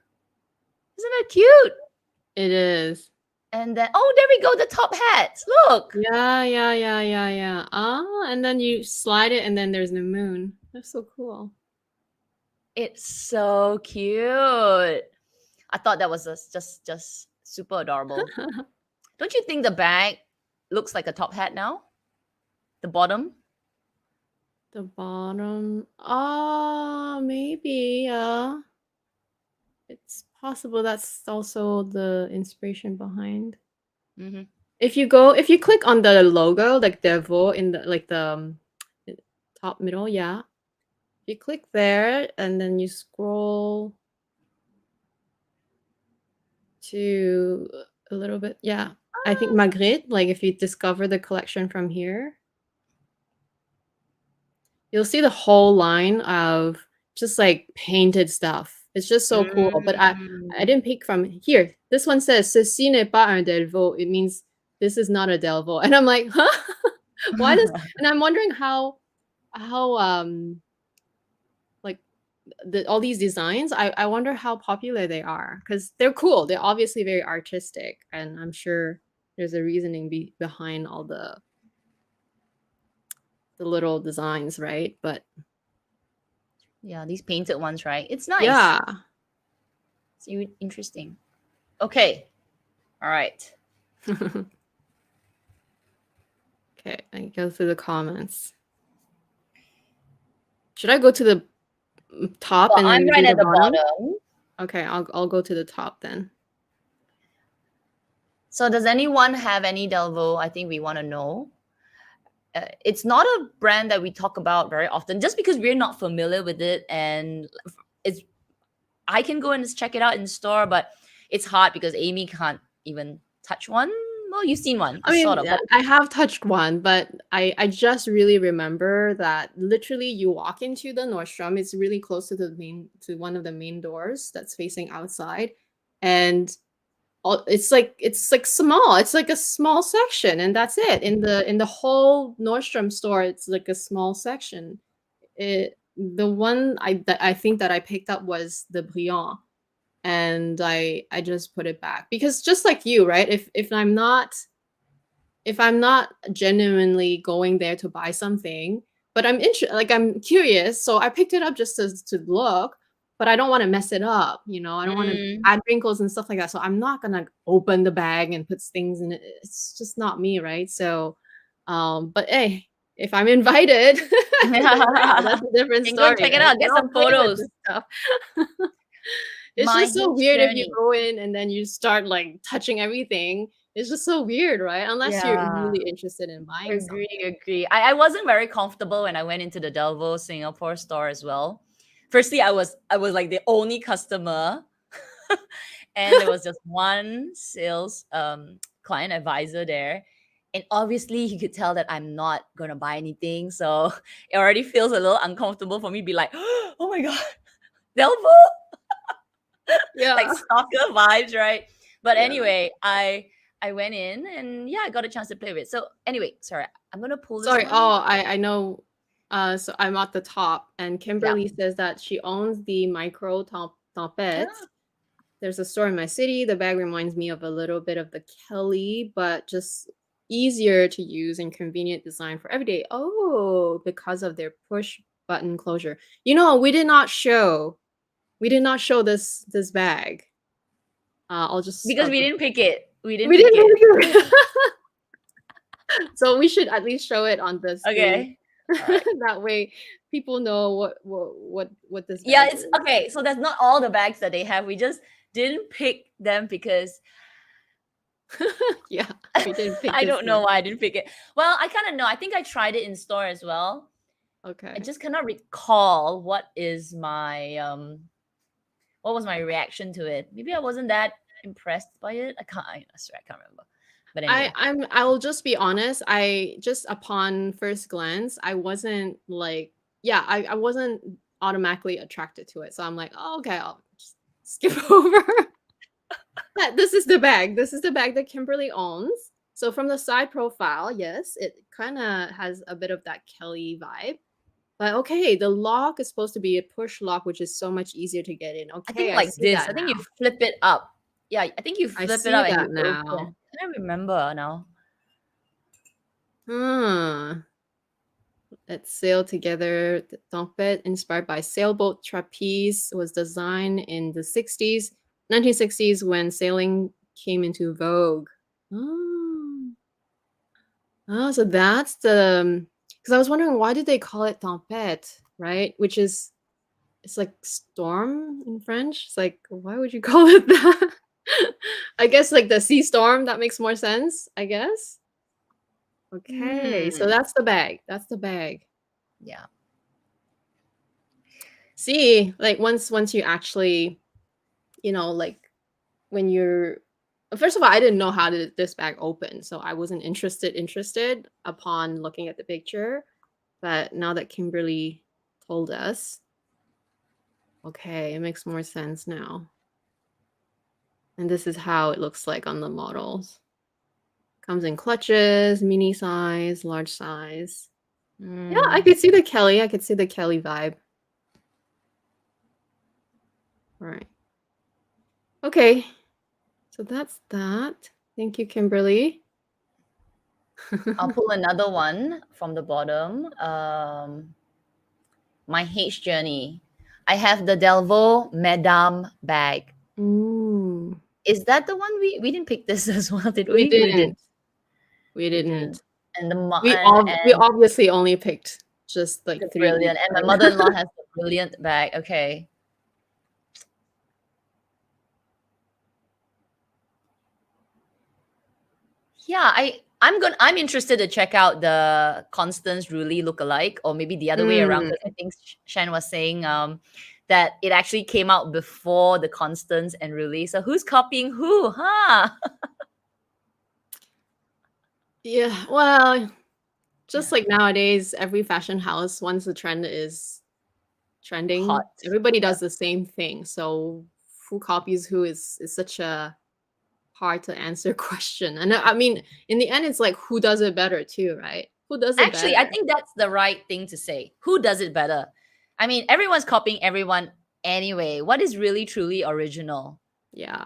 that cute? It is. And then, oh, there we go, the top hats. Look. Yeah. Ah, and then you slide it and then there's the moon. That's so cool. It's so cute. I thought that was just super adorable. Don't you think the bag looks like a top hat now? The bottom? The bottom. Ah, maybe. Yeah. It's possible that's also the inspiration behind. If you click on the logo, like DELVAUX in the top middle, yeah. You click there and then you scroll to a little bit. Yeah. I think Magritte, like if you discover the collection from here, you'll see the whole line of just like painted stuff. It's just so cool. But I didn't pick from here. This one says "Ceci n'est pas un DELVAUX." It means this is not a DELVAUX. And I'm like, huh? Why does and I'm wondering how like all these designs, I wonder how popular they are because they're cool. They're obviously very artistic, and I'm sure there's a reasoning behind all the little designs, right? But yeah, these painted ones, right? It's nice. yeah. It's interesting. Okay. All right. Okay, I go through the comments. Should I go to the top and then I'm right at the bottom? Okay, I'll go to the top then. So does anyone have any DELVAUX? I think we want to know. It's not a brand that we talk about very often just because we're not familiar with it, and I can go and check it out in store, but it's hard because Amy can't even touch one. Well, you've seen one. I mean, sort of. I have touched one, but I just really remember that literally you walk into the Nordstrom, it's really close to one of the main doors that's facing outside, and it's like small. It's like a small section, and that's it. In the whole Nordstrom store, it's like a small section. The one I think that I picked up was the Brillant, and I just put it back because just like you, right? If I'm not genuinely going there to buy something, but I'm curious, so I picked it up just to look, but I don't want to mess it up, I don't want to Mm. add wrinkles and stuff like that. So I'm not gonna open the bag and put things in it. It's just not me, right? So, but hey, if I'm invited, then yeah, that's a different And go and story, check it right? out. Get Then I'll some play with photos. this stuff. It's My just so Hinge weird if you journey. go in and then you start like touching everything. It's just so weird, right? Unless you're Yeah. really interested in buying Agree, something. agree. I wasn't very comfortable when I went into the DELVAUX Singapore store as well. Firstly, I was like the only customer, and there was just one sales client advisor there. And obviously he could tell that I'm not gonna buy anything. So it already feels a little uncomfortable for me to be like, oh my god, DELVAUX, like Yeah. stalker vibes, right? But Yeah. anyway, I went in and yeah, I got a chance to play with it. So anyway, sorry, I'm gonna pull this Sorry. one. Oh, I know. So I'm at the top, and Yeah. Kimberly says that she owns the micro Ah, Tempête. There's a store in my city. The bag reminds me of a little bit of the Kelly, but just easier to use and convenient design for everyday. Oh, because of their push button closure. We did not show this bag. I'll just because we didn't pick it. We didn't we pick it. didn't. So we should at least show it on the screen. Okay. All right. That way people know what this Yeah, bag it's is. okay. So that's not all the bags that they have. We just didn't pick them because Yeah, we didn't pick I this don't know one. why I didn't pick it. Well, I kind of know. I think I tried it in store as well. I Okay. just cannot recall what was my reaction to it. Maybe I wasn't that impressed by it. I swear I can't remember. But anyway. I will just be honest. I just upon first glance, I wasn't like, yeah, I wasn't automatically attracted to it. So I'm like, oh, okay, I'll just skip over. Yeah, this is the bag. This is the bag that Kimberly owns. So from the side profile, yes, it kind of has a bit of that Kelly vibe. But okay, the lock is supposed to be a push lock, which is so much easier to get in. I think Okay, I like see this. that I think you now. flip it up. Yeah, I think you I flip it see up and that you now. open. I don't remember now. Hmm. Let's sail together. The Tempête, inspired by sailboat trapeze, was designed in the 60s, 1960s when sailing came into vogue. Oh, oh, so that's the because I was wondering why did they call it tempête, right? Which is it's like storm in French. It's like why would you call it that? I guess like the sea storm that makes more sense, I guess. Okay, so Hmm. that's the bag. That's the bag. Yeah. See, like once you actually, like when you're first of all, I didn't know how did this bag open, so I wasn't interested upon looking at the picture. But now that Kimberly told us, okay, it makes more sense now. And this is how it looks like on the models. Comes in clutches, mini size, large size. Yeah, I Mm. could see the Kelly. I could see the Kelly vibe. All right. Okay. So that's that. Thank you, Kimberly. I'll pull another one from the bottom. My H journey. I have the DELVAUX Madame bag. Mm, Is that the one we didn't pick this as well? Did we we? We did. didn't. We We did. didn't. And We obviously only picked just like the 3 each, brilliant. And my right? mother-in-law has the brilliant bag. Okay. Yeah, I'm interested to check out the Constance Rulli lookalike, or maybe the other way around. Mm, Because I think Shan was saying that it actually came out before the Constance and Rulli. So who's copying who? Huh? yeah, well, Yeah. just like nowadays, every fashion house, once the trend is Hot. trending, everybody Yeah. does the same thing. So who copies who is such a hard to answer question. And I mean, in the end, it's like who does it better too, right? Who does it Actually, I better? think that's the right thing to say. Who does it better? I mean, everyone's copying everyone anyway. What is really truly original? Yeah.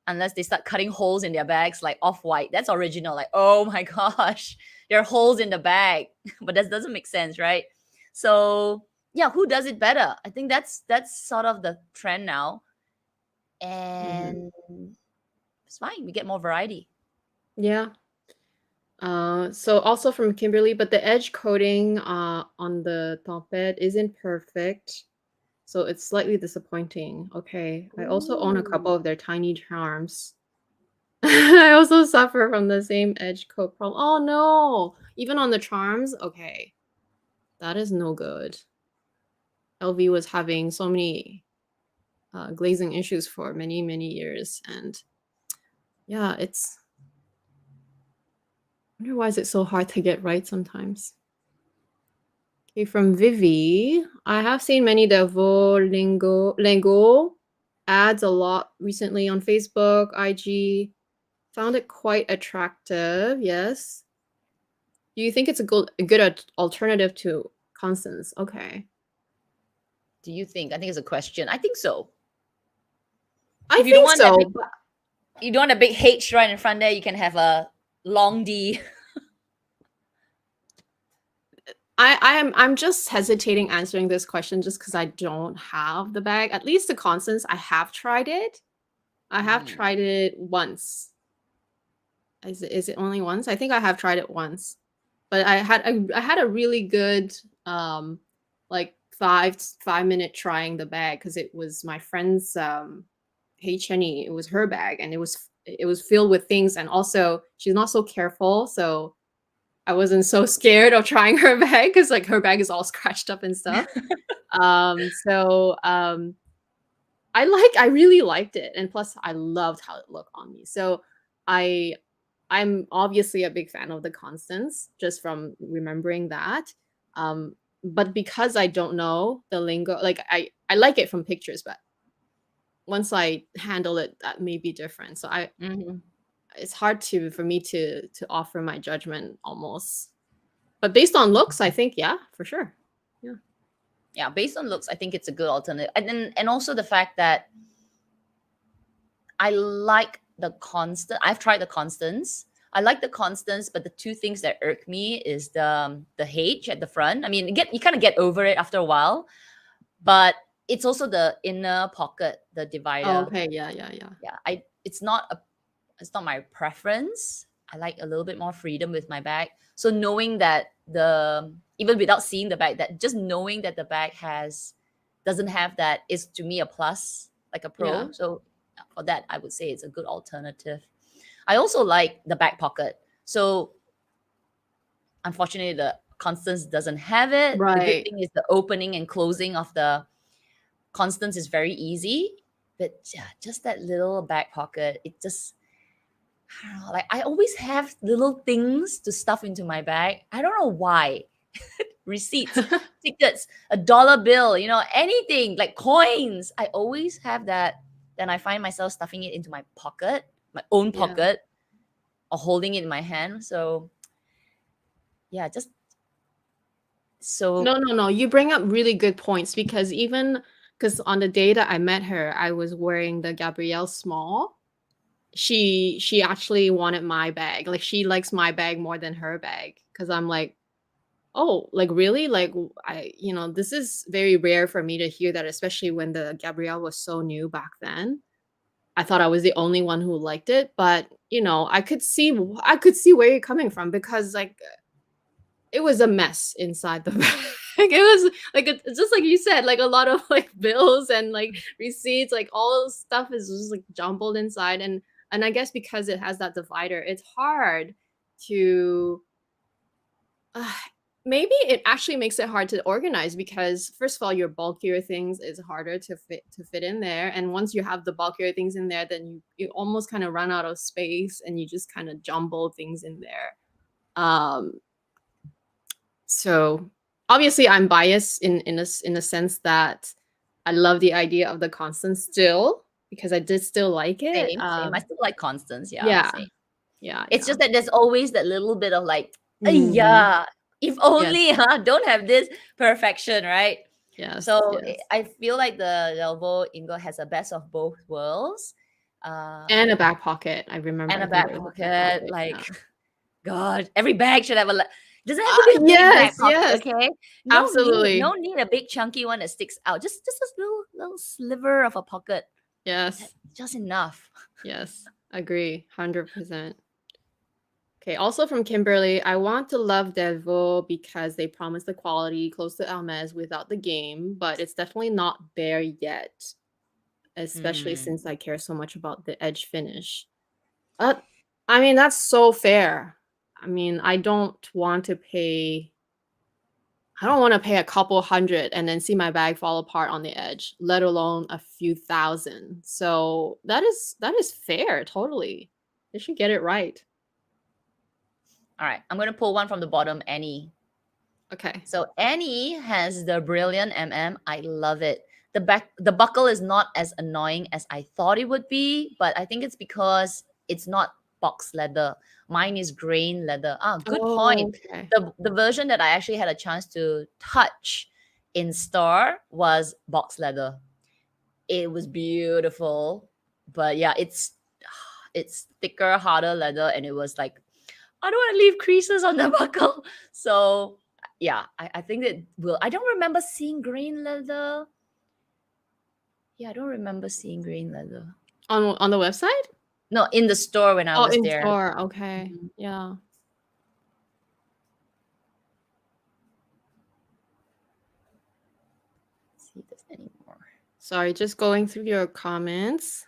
Unless they start cutting holes in their bags like off-white. That's original. Like, oh my gosh, there are holes in the bag. But that doesn't make sense, right? So yeah, who does it better? I think that's sort of the trend now, Mhm. and it's fine. We get more variety. Yeah. So also from Kimberly, but the edge coating on the top bed isn't perfect, so it's slightly disappointing. Okay, I also own a Ooh. couple of their tiny charms. I also suffer from the same edge coat problem. Oh no, even on the charms. Okay, that is no good. LV was having so many glazing issues for many years, and yeah, it's. I wonder why is it so hard to get right sometimes. Okay, from Vivi, I have seen many DELVAUX Lego ads a lot recently on Facebook, IG. Found it quite attractive. Yes. Do you think it's a good alternative to Constance? Okay. Do you think? I think it's a question. I think so. I If you don't think want that so, big, but you don't want a big H right in front there, you can have a long D. I'm just hesitating answering this question just because I don't have the bag. At least the Constance, I have tried it. I have Mm. tried it once. Is it only once? I think I have tried it once. But I had a really good like 5 minute trying the bag because it was my friend's Hey Chenny. It was her bag and it was filled with things, and also she's not so careful, so I wasn't so scared of trying her bag because like her bag is all scratched up and stuff. So I really liked it, and plus I loved how it looked on me. So I I'm obviously a big fan of the Constance just from remembering that. Um, but because I don't know the lingo, like I like it from pictures, but once I handle it, that may be different. So Mhm. it's hard for me to offer my judgment almost. But based on looks, I think yeah, for sure. Yeah. Yeah, based on looks, I think it's a good alternative. And also the fact that I like the constant. I've tried the constants. I like the constants, but the two things that irk me is the H at the front. I mean, you kind of get over it after a while, but it's also the inner pocket, the Oh, divider. okay. Yeah, yeah, yeah. Yeah, it's not my preference. I like a little bit more freedom with my bag. So knowing that the even without seeing the bag, that just knowing that the bag doesn't have that is to me a plus, like a Yeah. pro. So for that, I would say it's a good alternative. I also like the back pocket. So unfortunately, the Constance doesn't have it. The good Right. thing is the opening and closing of the Constance is very easy. But yeah, just that little back pocket, it just I don't know, like I always have little things to stuff into my bag. I don't know why. Receipts, tickets, a dollar bill, anything like coins. I always have that. Then I find myself stuffing it into my pocket, my own Yeah. pocket, or holding it in my hand. So yeah, just so No, no, no. You bring up really good points because even because on the day that I met her, I was wearing the Gabrielle small. She actually wanted my bag. Like she likes my bag more than her bag because I'm like, oh, like really? Like this is very rare for me to hear that, especially when the Gabrielle was so new back then. I thought I was the only one who liked it, but I could see where you're coming from because like it was a mess inside the bag. It was like just like you said, like a lot of like bills and like receipts, like all stuff is just like jumbled inside. And I guess because it has that divider, it's hard to uh, maybe it actually makes it hard to organize because first of all, your bulkier things is harder to fit in there. And once you have the bulkier things in there, then you almost kind of run out of space and you just kind of jumble things in there. Um, so obviously I'm biased in a sense that I love the idea of the constant still because I did still like it. same. I still like Constance. Yeah, Yeah, same. yeah, It's yeah. just that there's always that little bit of like, Mhm. yeah, if Yes, only, huh? Don't have this perfection, right? yes, So yes. I feel like the Delvo Ingo has a best of both worlds. Uh, And a back pocket. I remember and a I think back there was a back pocket. pocket. Like, Yeah. God, every bag should have Doesn't have to be a big back Yes, pocket, yes, okay? No absolutely. need a big chunky one that sticks out. Just a little sliver of a pocket. Yes, Just enough. yes, agree, 100%. Okay, also from Kimberly, I want to love Delvaux because they promise the quality close to Hermes without the game, but it's definitely not there yet, especially Hmm. since I care so much about the edge finish. Uh, I mean, that's so fair. I mean, I don't want to pay a couple hundred and then see my bag fall apart on the edge, let alone a few thousand. So that is fair, totally. They should get it right. All right, I'm gonna pull one from the bottom, Annie. Okay. So Annie has the brilliant I love it. The buckle is not as annoying as I thought it would be, but I think it's because it's not box leather. Mine is grain leather. Ah, good Oh, point. okay. The version that I actually had a chance to touch in store was box leather. It was beautiful, but yeah, it's thicker, harder leather, and it was like I don't want to leave creases on the buckle. So yeah, I think it will. I don't remember seeing green leather. Yeah, I don't remember seeing green leather. On the website? No, in the store when I Oh, was in there. store. Okay. Mhm. Yeah. See if there's any more. Sorry, just going through your comments.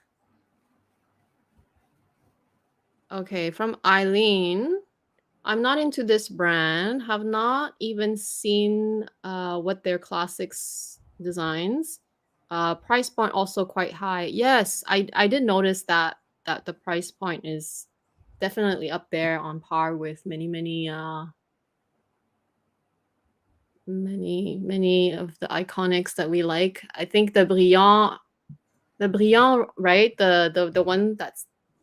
Okay, from Eileen. I'm not into this brand. Have not even seen what their classics designs. Price point also quite high. Yes, I did notice that the price point is definitely up there on par with many of the iconics that we like. I think the Brillant, right? The one that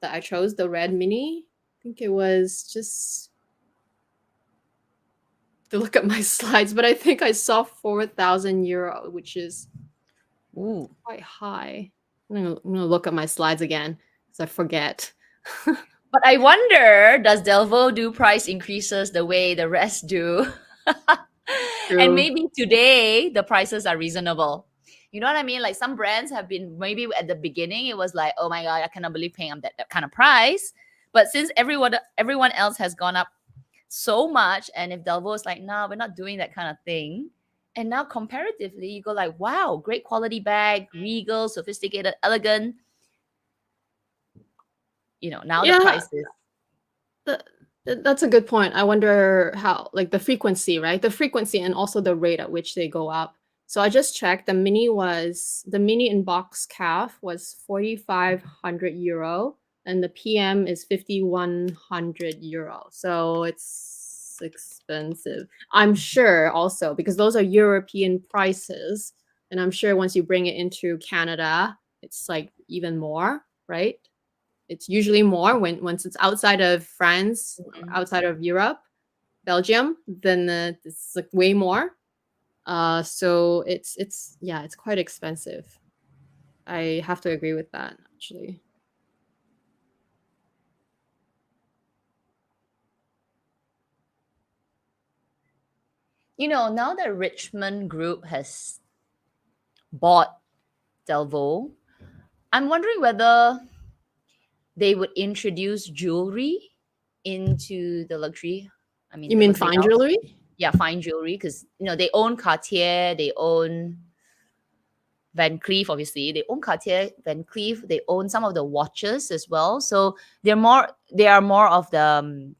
I chose, the red mini. I think it was just to look at my slides, but I think I saw 4,000 euro, which is Ooh. quite high. I'm gonna look at my slides again because I forget. But I wonder, does Delvaux do price increases the way the rest do? And True. maybe today the prices are reasonable. You know what I mean? Like some brands have been maybe at the beginning it was like, oh my god, I cannot believe paying that kind of price. But since everyone else has gone up so much, and if Delvaux is like, nah, we're not doing that kind of thing. And now comparatively, you go like, wow, great quality bag, regal, sophisticated, elegant. Now the Yeah, price is that's a good point. I wonder how, like the frequency, right? The frequency and also the rate at which they go up. So I just checked. The mini in box calf was 4,500 euro, and the PM is 5,100 euro. So it's expensive. I'm sure also because those are European prices, and I'm sure once you bring it into Canada, it's like even more, right? It's usually more once it's outside of France, outside of Europe, Belgium, then it's like way more. So it's quite expensive. I have to agree with that actually. now that Richmond Group has bought Delvaux, I'm wondering whether they would introduce jewelry into the luxury. I mean, You the mean luxury fine house. jewelry? Yeah, fine jewelry because they own Cartier, they own Van Cleef, obviously. They own Cartier, Van Cleef. They own some of the watches as well. So They are more of the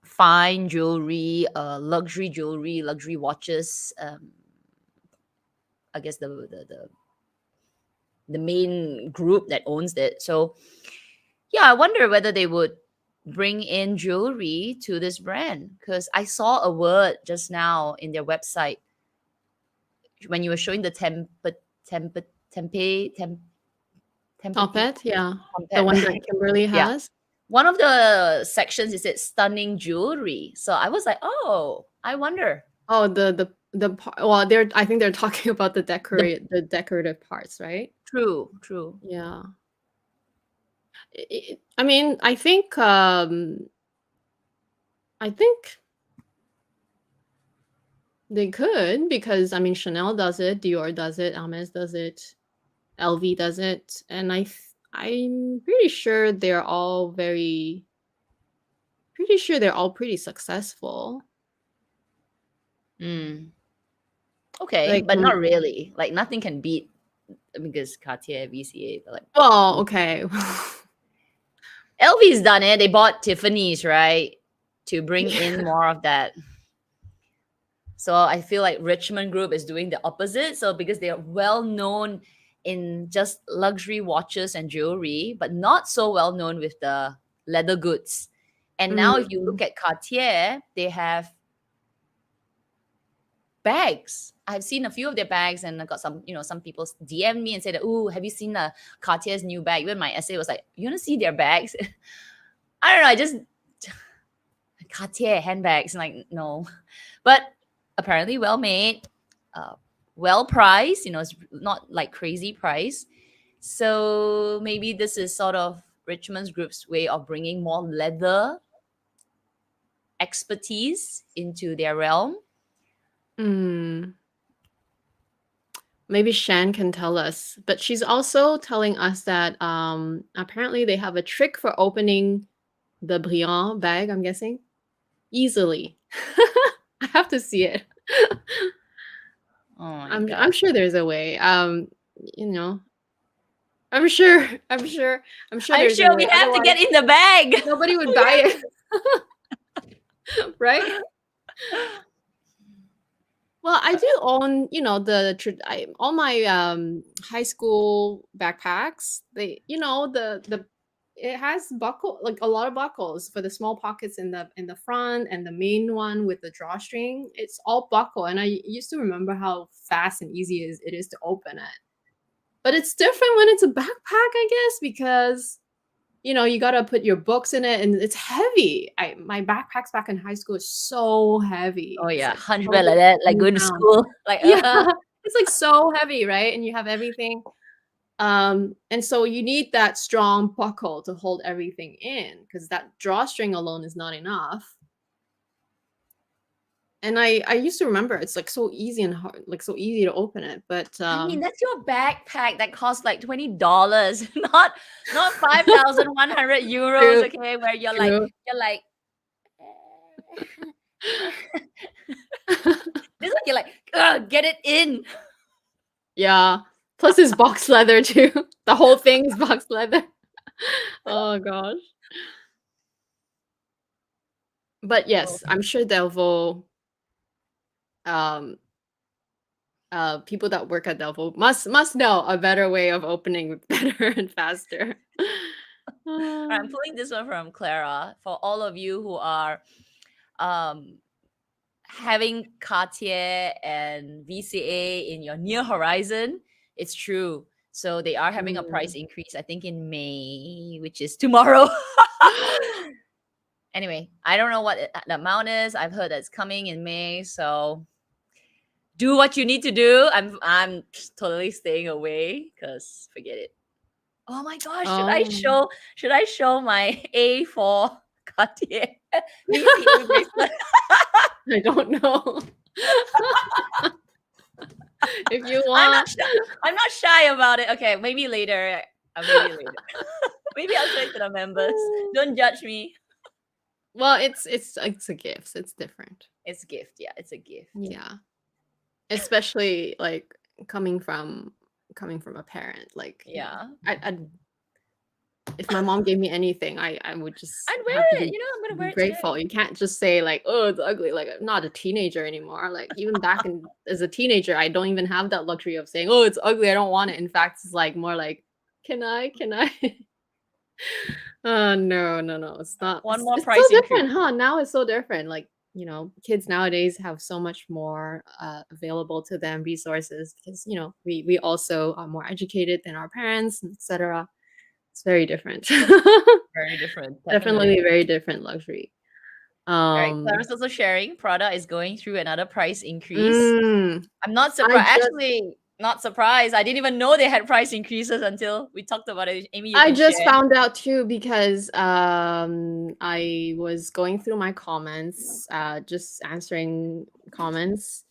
fine jewelry, luxury watches. I guess the main group that owns it. So yeah, I wonder whether they would bring in jewelry to this brand because I saw a word just now in their website when you were showing the tempe tempe temp tempete Toppet, yeah. The tempet one bag. that Kimberly Yeah, has. one of the sections is it stunning jewelry. So I was like, oh, I wonder Oh, well, I think they're talking about the the decorative parts, right? true. Yeah. I mean, I think They could, because I mean Chanel does it, Dior does it, Hermes does it, LV does it, and I'm pretty sure they're all pretty successful. Mm. Okay, Like, but not really. Like nothing can beat because Cartier, VCA, but like well, okay. LV's done it. They bought Tiffany's, right? To bring in Yeah. more of that. So I feel like Richmond Group is doing the opposite. So because they are well known in just luxury watches and jewelry, but not so well known with the leather goods. And now if you Mm. look at Cartier, they have bags. I've seen a few of their bags, and I got some people DM me and said, "Oh, have you seen Cartier's new bag?" Even my essay was like, "You want to see their bags?" I don't know. I just Cartier handbags, like no, but apparently well made, well priced. It's not like crazy price. So maybe this is sort of Richmond's Group's way of bringing more leather expertise into their realm. Mm. Maybe Shan can tell us, but she's also telling us that apparently they have a trick for opening the Brillant bag, I'm guessing, easily. I have to see it. Oh my I'm god! sure there's a way. You know, I'm sure I'm sure I'm sure I'm there's a sure we way. have to Otherwise, get in the bag. nobody would buy it, right? Well, I do own, all my high school backpacks. It has buckle, like a lot of buckles for the small pockets in the front, and the main one with the drawstring. It's all buckle, and I used to remember how fast and easy it is to open it. But it's different when it's a backpack, I guess, because you gotta put your books in it, and it's heavy. My backpacks back in high school is so heavy. Oh It's yeah, like hunchback so like that, like 20 going to pounds. school. Like Yeah, it's like so heavy, right? And you have everything. And so you need that strong buckle to hold everything in, because that drawstring alone is not enough. And I used to remember it's like so easy and hard, like so easy to open it, but I mean, that's your backpack that costs like $20, not 5,100 euros. true, Okay, where true. you're like, this one you're like, ugh, get it in. Yeah. Plus it's box leather too. The whole thing is box leather. Oh gosh. But Oh. yes, I'm sure Delvaux, um, people that work at Delvaux must know a better way of opening better and faster. I'm pulling this one from Clara for all of you who are um having Cartier and VCA in your near horizon. It's true. So they are having a price Mm. increase, I think in May, which is tomorrow. Anyway, I don't know what the amount is. I've heard that it's coming in May, so do what you need to do. I'm totally staying away because forget it. Oh my gosh, Oh, should I show my A4 Cartier VCA bracelet? I don't know. If you I'm want. not I'm not shy about it. Okay, maybe later. Maybe later. Maybe I'll show it to the members. Don't judge me. Well, it's a gift. It's different. It's a gift. Yeah, it's a gift. Yeah. Especially like coming from a parent, like, Yeah. I if my mom gave me anything, I would just I'd have to wear it. I'm gonna be wear it grateful. today. You can't just say like, "Oh, it's ugly." Like, I'm not a teenager anymore. Like, even back as a teenager, I don't even have that luxury of saying, "Oh, it's ugly. I don't want it." In fact, it's like more like, "Can I? Can I?" Oh, no, no, no. It's not. One It's, more it's so price increase. different, huh? Now it's so different. Like, kids nowadays have so much more available to them, resources, because, we also are more educated than our parents, etc. It's very different. Very different, definitely. Definitely very different luxury. All right, Um, Clara's also sharing Prada is going through another price increase. mm, I'm not I surprised. just Actually, not surprised. I didn't even know they had price increases until we talked about it. Amy, you I can just share. found out too, because I was going through my comments, just answering comments,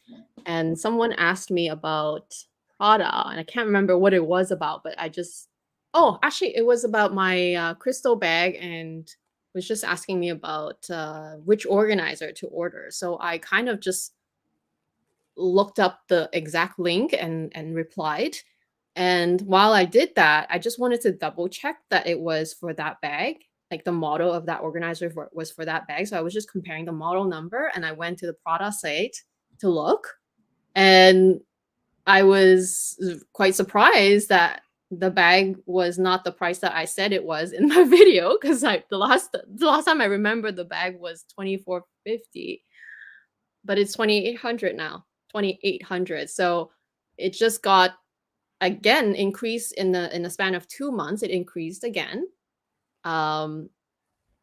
and someone asked me about Prada, and I can't remember what it was about, but oh, actually, it was about my crystal bag, and was just asking me about which organizer to order. So I kind of just looked up the exact link and replied. And while I did that, I just wanted to double check that it was for that bag, like the model of that organizer was for that bag. So I was just comparing the model number, and I went to the Prada site to look, and I was quite surprised that the bag was not the price that I said it was in my video, because the last time I remember the bag was $24.50, but it's 2,800 now. 2,800. So it just got again increased in the span of 2 months. It increased again.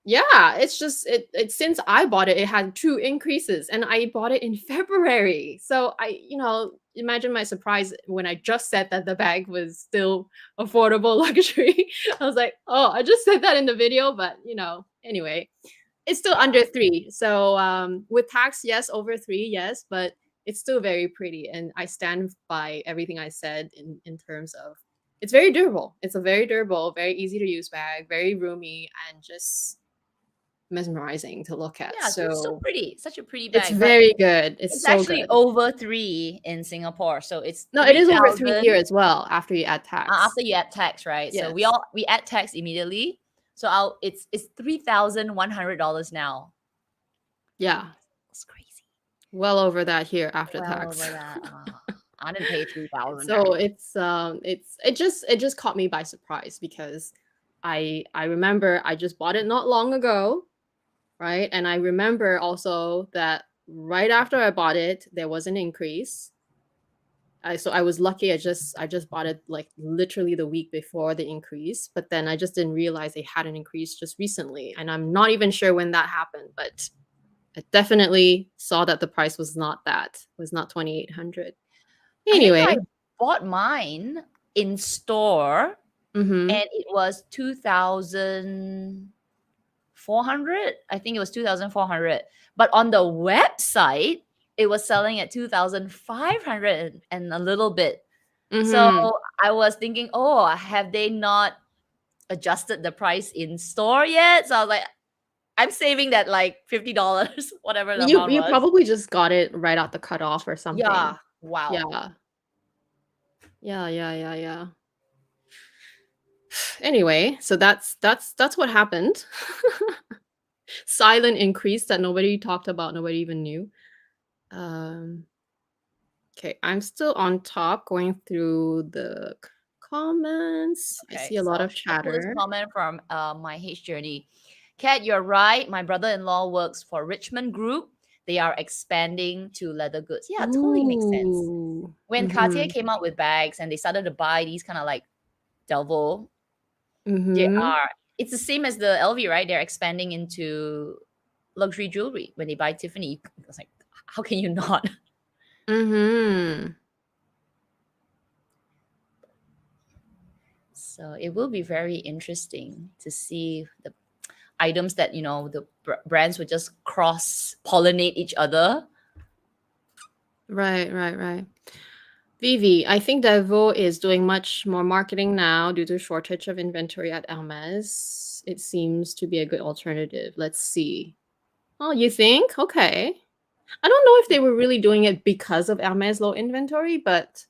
Yeah, it's just it since I bought it, it had 2 increases, and I bought it in February. So imagine my surprise when I just said that the bag was still affordable luxury. I was like, "Oh, I just said that in the video, but anyway, it's still under 3." So with tax, yes, over 3, yes, but it's still very pretty, and I stand by everything I said in terms of it's very durable. It's a very durable, very easy to use bag, very roomy, and just mesmerizing to look at. Yeah, so So pretty. Such a pretty it's bag. But very good. It's it's so actually good. over 3 in Singapore. So it's No, it is over 3 here 3,000 as well after you add tax. after you add tax, right? So Yes. we add tax immediately. So it's $3,100 now. Yeah. It's crazy. Well over that here after Well tax. over that. I didn't pay 3,000. So it just caught me by surprise, because I remember I just bought it not long ago, right? And I remember also that right after I bought it, there was an increase. So I was lucky. I just bought it like literally the week before the increase, but then I just didn't realize they had an increase just recently, and I'm not even sure when that happened, but I definitely saw that the price was not 2,800. I think Anyway, I bought mine in store mm-hmm. and it was 2,400. I think it was 2,400. But on the website, it was selling at 2,500 and a little bit. So Mm-hmm. I was thinking, oh, have they not adjusted the price in store yet? So I was like, I'm saving that like $50, whatever the amount You was. probably just got it right out the cutoff or something. Yeah. Wow. Yeah. Yeah. Anyway, so that's what happened. Silent increase that nobody talked about, nobody even knew. Okay, I'm still on top going through the comments. I Okay, see a so lot of I'll pull this chatter. comment from my H journey. Kat, you're right. My brother-in-law works for Richmond Group. They are expanding to leather goods. Yeah, it totally makes sense. Ooh. When Cartier Mm-hmm. came out with bags and they started to buy these kind of like Delvaux, Mm-hmm. it's the same as the LV, right? They're expanding into luxury jewelry. When they buy Tiffany, it's like, how can you not? Mm-hmm. So it will be very interesting to see the items that the brands would just cross pollinate each other. Right. Vivi, I think DELVAUX is doing much more marketing now due to shortage of inventory at HERMES. It seems to be a good alternative. Let's see. Oh, you think? Okay. I don't know if they were really doing it because of HERMES low inventory, but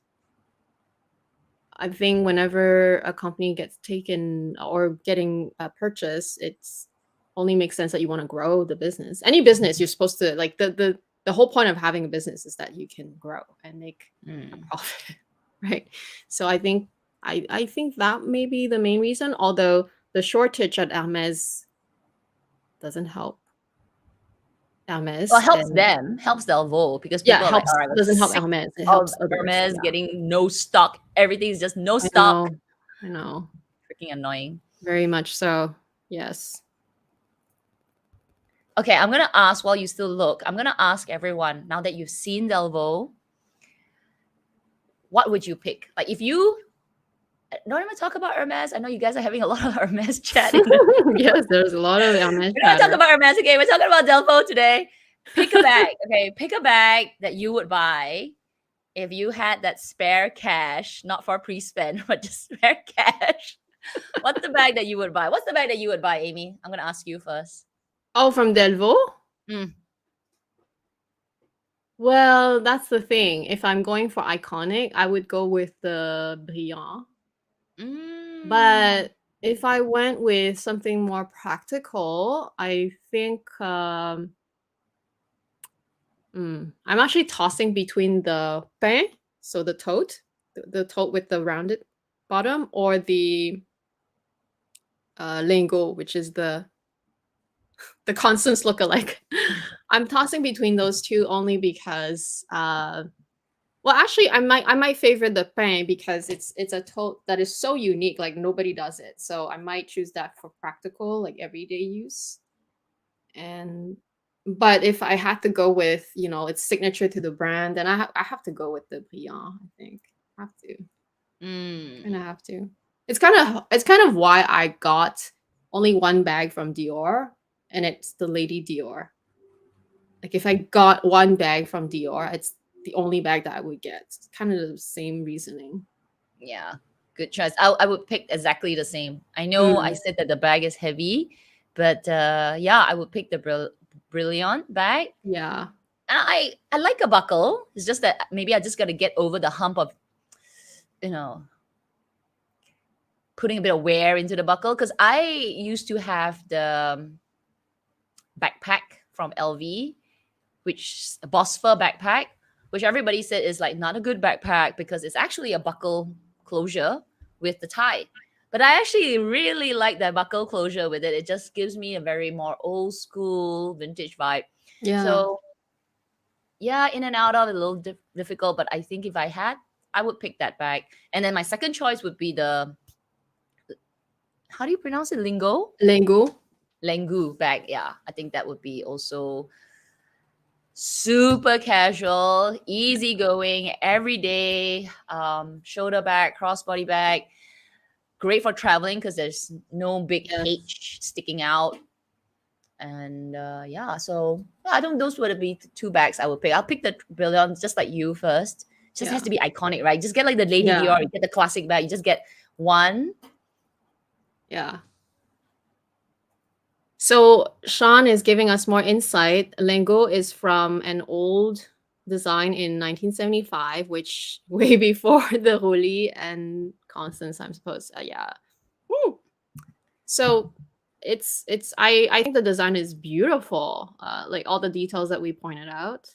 I think whenever a company gets taken or getting purchased, it's only makes sense that you want to grow the business. Any business, you're supposed to like the whole point of having a business is that you can grow and make a profit, right? So I think I think that may be the main reason. Although the shortage at Hermes doesn't help Hermes. Well, helps Delvaux because Yeah, people are like, helps all right, we're doesn't help sick Hermes. It of helps others. Hermes Yeah. getting no stock. Everything's just no I stock. know. Freaking annoying. Very much so. Yes. Okay, I'm gonna ask while you still look. I'm gonna ask everyone now that you've seen Delvaux, what would you pick? Like if you don't even talk about Hermes. I know you guys are having a lot of Hermes chat. Yes, there's a lot of Hermes We're not talking about Hermes. Okay, we're talking about Delvaux today. Pick a bag. Okay, pick a bag that you would buy if you had that spare cash, not for pre-spend, but just spare cash. What's the bag that you would buy? What's the bag that you would buy, Amy? I'm gonna ask you first. Oh, from DELVAUX? Mm. Well, that's the thing. If I'm going for iconic, I would go with the Brillant. Mm. But if I went with something more practical, I think I'm actually tossing between the pain, so the tote, the tote with the rounded bottom, or the lingo, which is the Constance lookalike. I'm tossing between those two only because well, actually, I might favor the pain because it's a tote that is so unique, like nobody does it. So I might choose that for practical, like everyday use. And but if I had to go with, its signature to the brand, then I have to go with the Brillant, I think. Have to. Kind Mm. of have to. It's kind of why I got only one bag from Dior, and it's the Lady Dior. Like if I got one bag from Dior, it's the only bag that I would get. It's kind of the same reasoning. Yeah, good choice. I would pick exactly the same. I know I Mm, said that the bag is heavy, but yeah, I would pick the Brilliant bag. yeah. And I like a buckle. It's just that maybe I just got to get over the hump of, you know, putting a bit of wear into the buckle, because I used to have the backpack from LV, which a Boss Fur backpack, which everybody said is like not a good backpack because it's actually a buckle closure with the tie. But I actually really like that buckle closure with it. It just gives me a very more old school vintage vibe. Yeah. So yeah, in and out of it, a little difficult, but I think if I had, I would pick that bag. And then my second choice would be the, how do you pronounce it? Lingo. Lengu bag. Yeah, I think that would be also super casual, easygoing, everyday, shoulder bag, crossbody bag. Great for traveling because there's no big Yes. H sticking out. And yeah, so yeah, I don't. Those would be the two bags I would pick. I'll pick the Brilliant just like you first. Just has Yeah. to be iconic, right? Just get like the Lady Yeah. Dior. You get the classic bag. You just get one. Yeah. So Sean is giving us more insight. Lingo is from an old design in 1975, which way before the Roli and Constance, I'm supposed. Yeah. Woo. So I think the design is beautiful. Like all the details that we pointed out.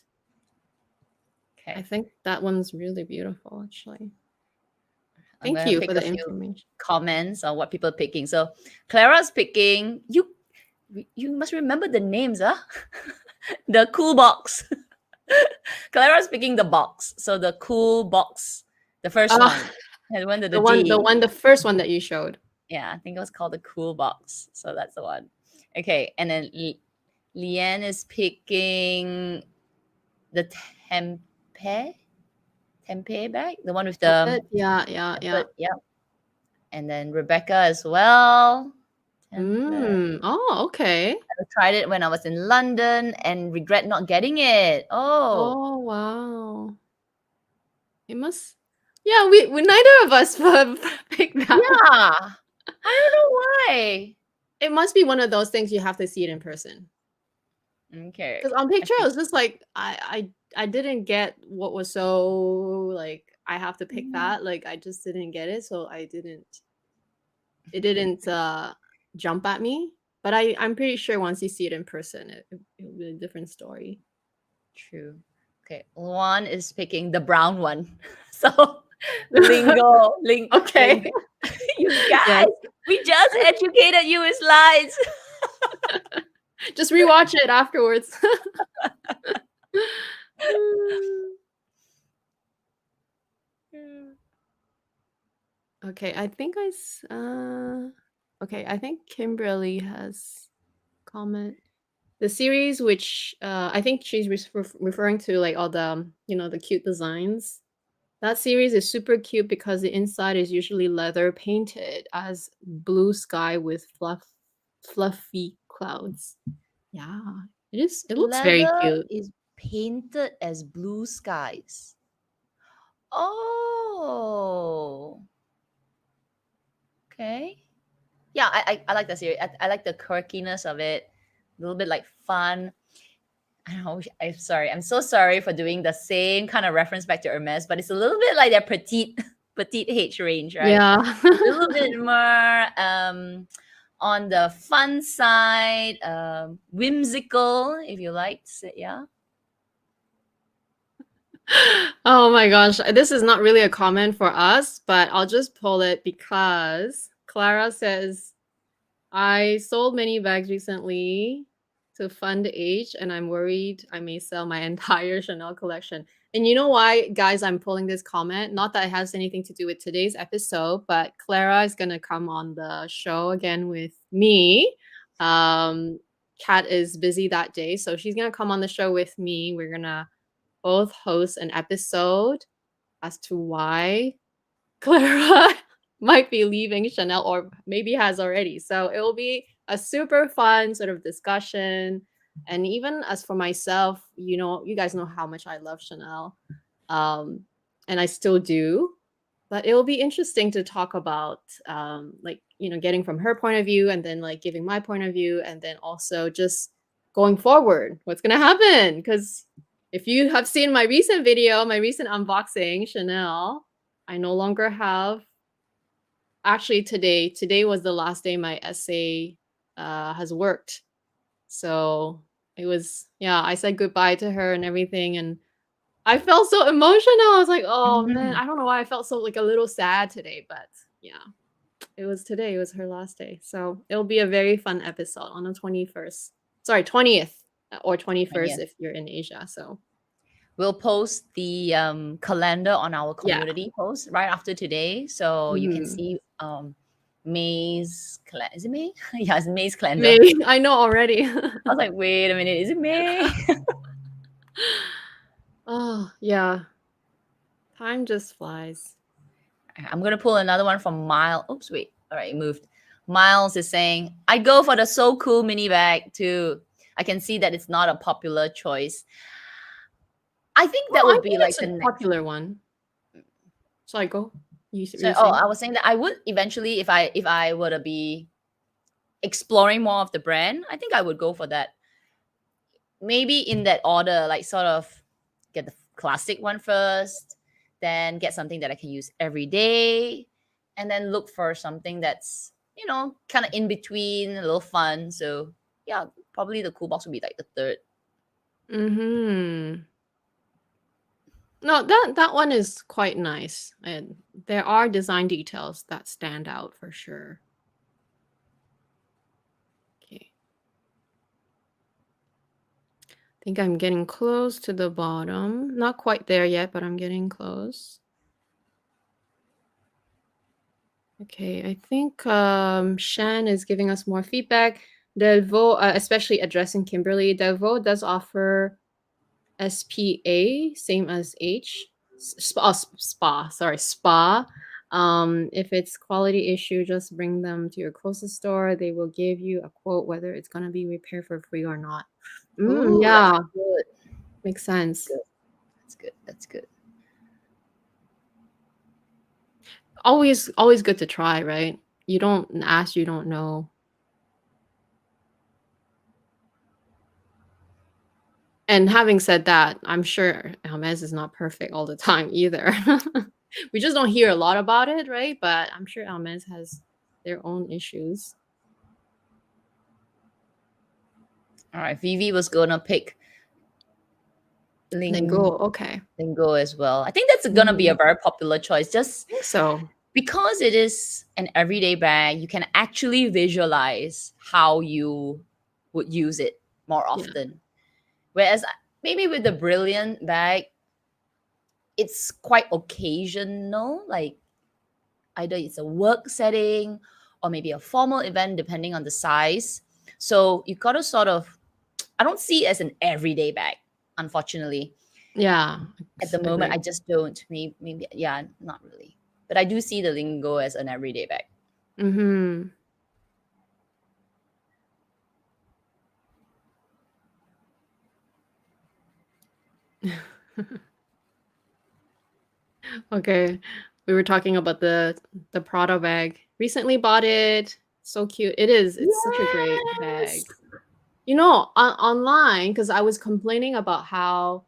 I Okay, think that one's really beautiful, actually. I'm Thank gonna you pick for a the few information. comments on what people are picking. So Clara's picking you. You must remember the names, huh? The cool box. Clara's picking the box. So the cool box, the first Ah, one. And one to the the one, D. the first one that you showed. Yeah, I think it was called the cool box. So that's the one. Okay. And then Leanne is picking the tempeh bag, the one with the Yeah, yeah, yeah. template. Yeah. And then Rebecca as well. Template. Oh, okay. I tried it when I was in London and regret not getting it. Oh, Oh, wow. It must. Yeah, we neither of us picked that one. yeah. I don't know why. It must be one of those things you have to see it in person. Okay. Because on I picture, it think was just like I didn't get what was so like I have to pick mm, that. Like I just didn't get it, so it didn't jump at me. But I'm pretty sure once you see it in person, it'll be a different story. true. Okay. One is picking the brown one. So lingo, Okay. lingo. You guys, Yes. we just educated you with slides. Just rewatch it afterwards. Okay, I think okay, I think Kimberly has comment. The series, which I think she's referring to, like all the the cute designs. That series is super cute because the inside is usually leather painted as blue sky with fluffy clouds. Yeah. It is. It looks very Leather cute. is painted as blue skies. Oh, okay. Yeah, I like the series. I like the quirkiness of it. A little bit like fun. I don't know. I'm sorry. I'm so sorry for doing the same kind of reference back to Hermes, but it's a little bit like their petite petite H range, right? Yeah. A little bit more on the fun side, whimsical, if you like to say, yeah. Oh my gosh. This is not really a comment for us, but I'll just pull it because Clara says, I sold many bags recently to fund age, and I'm worried I may sell my entire Chanel collection. And you know why, guys, I'm pulling this comment? Not that it has anything to do with today's episode, but Clara is going to come on the show again with me. Kat is busy that day, so she's going to come on the show with me. We're going to both host an episode as to why Clara might be leaving Chanel or maybe has already. So it will be a super fun sort of discussion. And even as for myself, you know, you guys know how much I love Chanel. Um, and I still do. But it will be interesting to talk about like, you know, getting from her point of view and then like giving my point of view and then also just going forward, what's gonna happen? Because if you have seen my recent video, my recent unboxing, Chanel, I no longer have. Actually, today was the last day my essay has worked. So it was, yeah, I said goodbye to her and everything, and I felt so emotional. I was like, oh man, Mhm. I don't know why I felt so like a little sad today, but yeah, it was today. It was her last day, so it'll be a very fun episode on the 21st. Sorry, 20th or 21st Yeah. if you're in Asia. So We'll post the calendar on our yeah. community post right after today, so you can Mhm. see May's is it May? Yeah, it's May's calendar. Maybe I know already. I was like, wait a minute, is it May? Oh yeah, time just flies. I'm gonna pull another one from Miles. Oops, wait. All right, it moved. Miles is saying, I go for the So Cool mini bag too. I can see that it's not a popular choice. I think that Oh, I would be think like it's a the next. popular one. So I go. So, You're oh, saying? I was saying that I would eventually, if I were to be exploring more of the brand, I think I would go for that. Maybe in that order, like sort of get the classic one first, then get something that I can use every day, and then look for something that's, kind of in between, a little fun. So yeah, probably the cool box would be like the third. Mm-hmm. No, that one is quite nice, and there are design details that stand out for sure. Okay. I think I'm getting close to the bottom. Not quite there yet, but I'm getting close. Okay, I think Shan is giving us more feedback. Delvaux, especially addressing Kimberly, Delvaux does offer SPA, same as H. Spa. If it's quality issue, just bring them to your closest store. They will give you a quote whether it's gonna be repaired for free or not. Ooh, that's Yeah, good. makes That's sense. good. That's good. That's good. Always good to try, right? You don't ask, you don't know. And having said that, I'm sure Hermes is not perfect all the time either. We just don't hear a lot about it, right? But I'm sure Hermes has their own issues. All right, Vivi was gonna pick Then Ling go, okay. Lingo as well. I think that's gonna be a Mhm. very popular choice. Just I think so. because it is an everyday bag, you can actually visualize how you would use it more Yeah. often. Whereas maybe with the brilliant bag, it's quite occasional, like either it's a work setting or maybe a formal event, depending on the size. So you gotta sort of, I don't see it as an everyday bag, unfortunately. Yeah. At the moment, Agree. I just don't. Maybe, yeah, not really. But I do see the Lingo as an everyday bag. Mhm. Okay. We were talking about the Prado bag. Recently bought it. So cute. It is. It's such a great Yes. bag. You know, online, because I was complaining about how,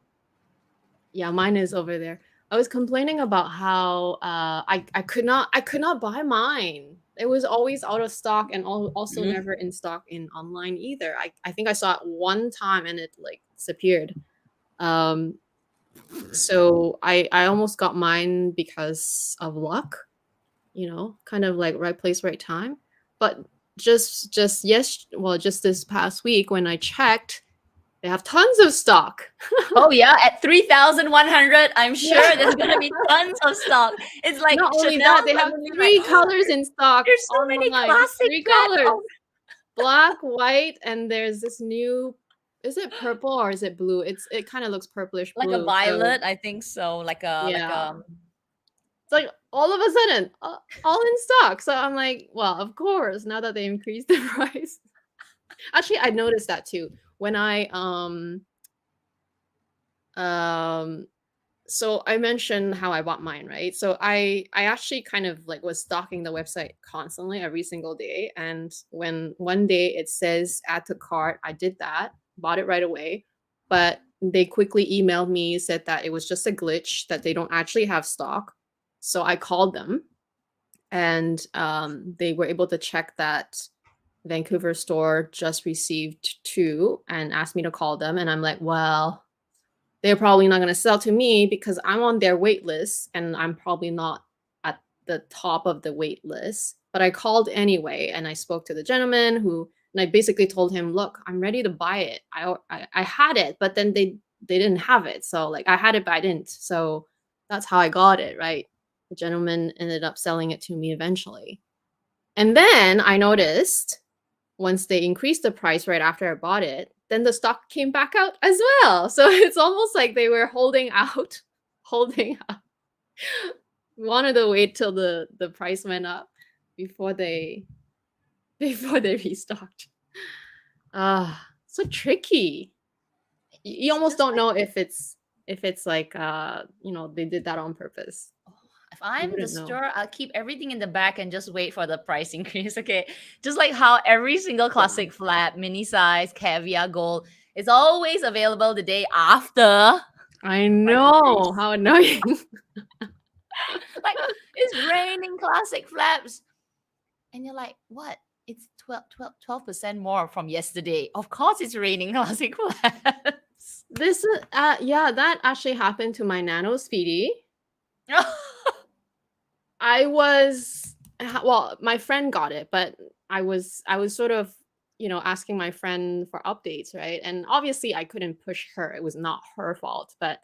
yeah, mine is over there. I was complaining about how I could not buy mine. It was always out of stock and also Mhm. never in stock in online either. I think I saw it one time and it like disappeared. Um, so I almost got mine because of luck, you know, kind of like right place, right time. But just this past week when I checked, they have tons of stock. Oh yeah, at 3,100, I'm sure Yeah. there's gonna be tons of stock. It's like Not only Chanel that, they have suddenly like, 3 colors in stock there's so many online. classic 3 flats. colors. Oh, Black, white, and there's this new, is it purple or is it blue? It kinda looks purplish like a blue, so violet, I think so. yeah. It's like all of a sudden, all in stock. So I'm like, well, of course, now that they increased the price. Actually, I noticed that too. When um so I mentioned how I bought mine, right? So I actually kind of like was stalking the website constantly every single day. And when one day it says add to cart, I did that, bought it right away. But they quickly emailed me, said that it was just a glitch, that they don't actually have stock. So I called them and they were able to check that Vancouver store just received two and asked me to call them. And I'm like, well, they're probably not going to sell to me because I'm on their wait list and I'm probably not at the top of the wait list. But I called anyway and I spoke to the gentleman who, and I basically told him, look, I'm ready to buy it. I had it, but then they didn't have it. So like I had it, but I didn't. So that's how I got it, right? The gentleman ended up selling it to me eventually. And then I noticed once they increased the price right after I bought it, then the stock came back out as well. So it's almost like they were holding out, holding out. Wanted to wait till the price went up before they before they restocked. Ah, so tricky. You it's almost just don't like, know if it's like you know, they did that on purpose. if You I'm the wouldn't know. store, I'll keep everything in the back and just wait for the price increase. Okay. Just like how every single Yeah. classic flat, mini size, caviar gold is always available the day after I price know. increase. How annoying. Like it's raining classic flaps. And you're like, what? It's 12% more from yesterday. Of course it's raining classic flaps. This yeah, that actually happened to my Nano Speedy. I was well, my friend got it, but I was sort of, you know, asking my friend for updates, right? And obviously I couldn't push her. It was not her fault, but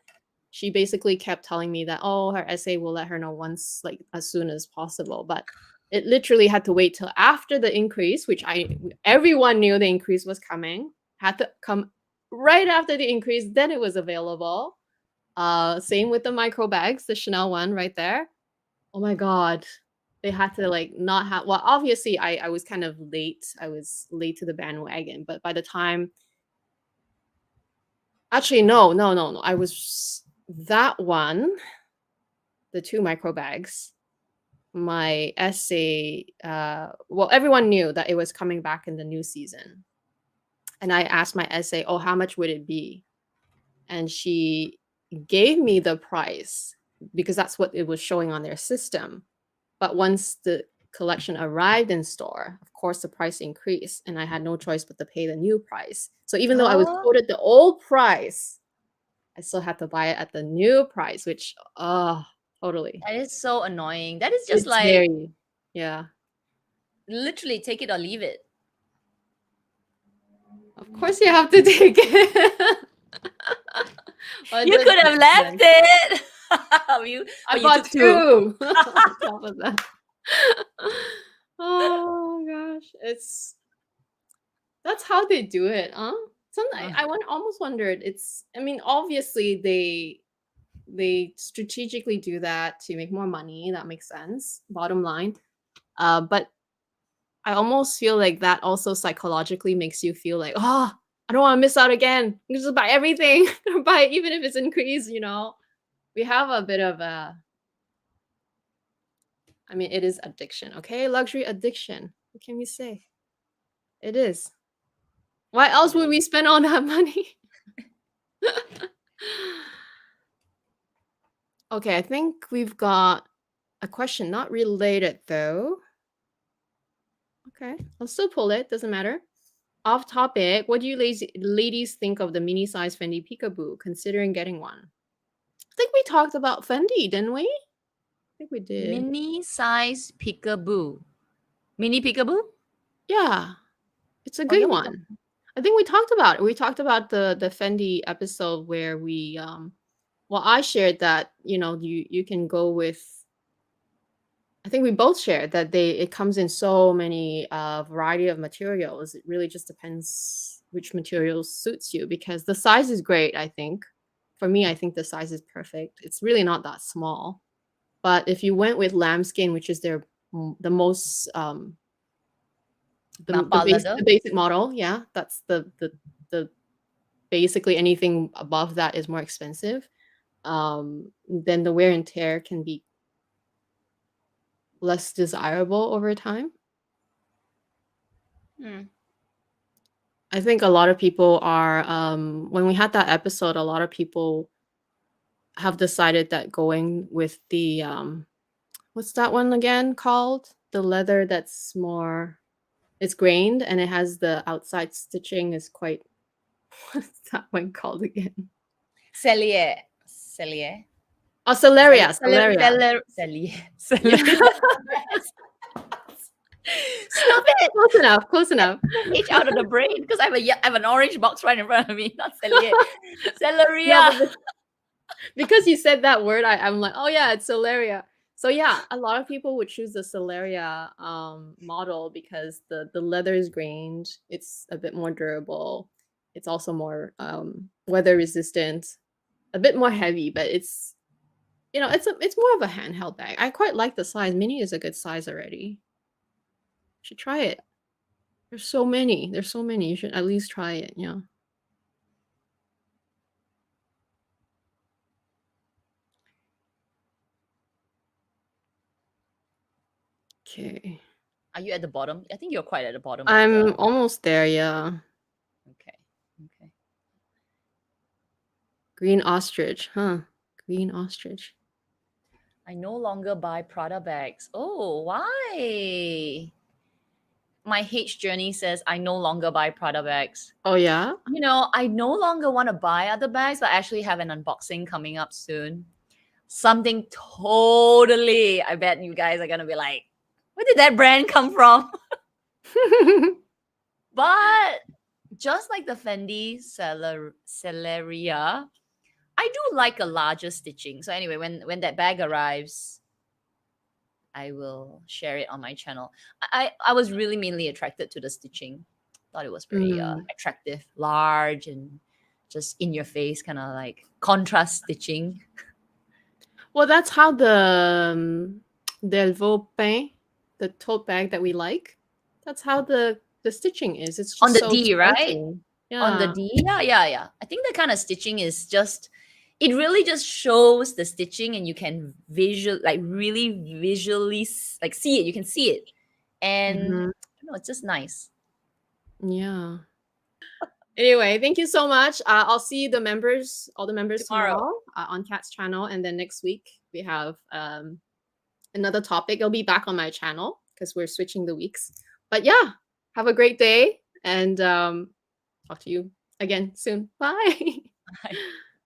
she basically kept telling me that oh, her SA will let her know once like as soon as possible, but it literally had to wait till after the increase, which everyone knew the increase was coming. Had to come right after the increase, then it was available. Same with the micro bags, the Chanel one right there. Oh my god. They had to, like, not have well, obviously, I was kind of late. I was late to the bandwagon, but by the time actually, no. I was that one, the 2 micro bags, my essay, well, everyone knew that it was coming back in the new season, and I asked my essay, "Oh, how much would it be?" And she gave me the price because that's what it was showing on their system. But once the collection arrived in store, of course, the price increased, and I had no choice but to pay the new price. So even though I was Oh, quoted the old price, I still had to buy it at the new price, which, oh, totally. that is so annoying. That is just It's like very, yeah. literally take it or leave it. Of course, you have to take it. But You just could have left it. I You bought took two. 2 on top of that. Oh gosh, that's how they do it, huh? Ugh. Almost wondered. It's I mean, obviously they strategically do that to make more money. That makes sense. Bottom line. But I almost feel like that also psychologically makes you feel like, oh, I don't want to miss out again. I'm just buy everything. Buy it, even if it's increased, you know. We have a bit of a, I mean, it is addiction, okay? Luxury addiction. What can we say? It is. Why else would we spend all that money? Okay, I think we've got a question, not related though. Okay, I'll still pull it, doesn't matter. Off topic, what do you ladies think of the mini size Fendi Peekaboo, considering getting one? I think we talked about Fendi, didn't we? I think we did. Mini size peekaboo. Mini peekaboo? Yeah, it's a Oh, good yeah, one. I think we talked about it. We talked about the Fendi episode where we well, I shared that, you know, you can go with, I think we both shared that it comes in so many variety of materials. It really just depends which material suits you, because the size is great, I think. For me, I think the size is perfect. It's really not that small. But if you went with lambskin, which is the most the basic model, yeah, that's the basically anything above that is more expensive. Then the wear and tear can be less desirable over time. I think a lot of people are when we had that episode, a lot of people have decided that going with the what's that one again called? The leather that's more, it's grained and it has the outside stitching is quite, what's that one called again? Cellier. Oh, Celeria. Stop it! Close enough. H out of the brain because I have an orange box right in front of me. Not Cellier. Celeria. No, because you said that word, I'm like, oh yeah, it's Celeria. So yeah, a lot of people would choose the Celeria model because the leather is grained. It's a bit more durable. It's also more weather resistant, a bit more heavy, but it's, you know, it's more of a handheld bag. I quite like the size. Mini is a good size already. You should try it. There's so many. You should at least try it. Yeah. Okay. Are you at the bottom? I think you're quite at the bottom. I'm almost there, yeah. Okay. Green ostrich, huh? Green ostrich. I no longer buy Prada bags. Oh, why? My H journey says I no longer buy Prada bags. Oh yeah? You know, I no longer want to buy other bags, but I actually have an unboxing coming up soon. Something totally, I bet you guys are going to be like, where did that brand come from? But just like the Fendi Celeria, I do like a larger stitching. So anyway, when that bag arrives, I will share it on my channel. I was really mainly attracted to the stitching. Thought it was very attractive, large, and just in your face, kind of like contrast stitching. Well, that's how the DELVAUX pen, the tote bag that we like, that's how the stitching is. It's just on the so D, right? striking. Yeah. On the D, yeah. I think that kind of stitching is just, it really just shows the stitching, and you can really visually like see it. You can see it, and I don't know, it's just nice. Yeah. Anyway, thank you so much. I'll see all the members tomorrow on Kat's channel, and then next week we have another topic. It'll be back on my channel because we're switching the weeks. But yeah, have a great day, and talk to you again soon. Bye. Bye.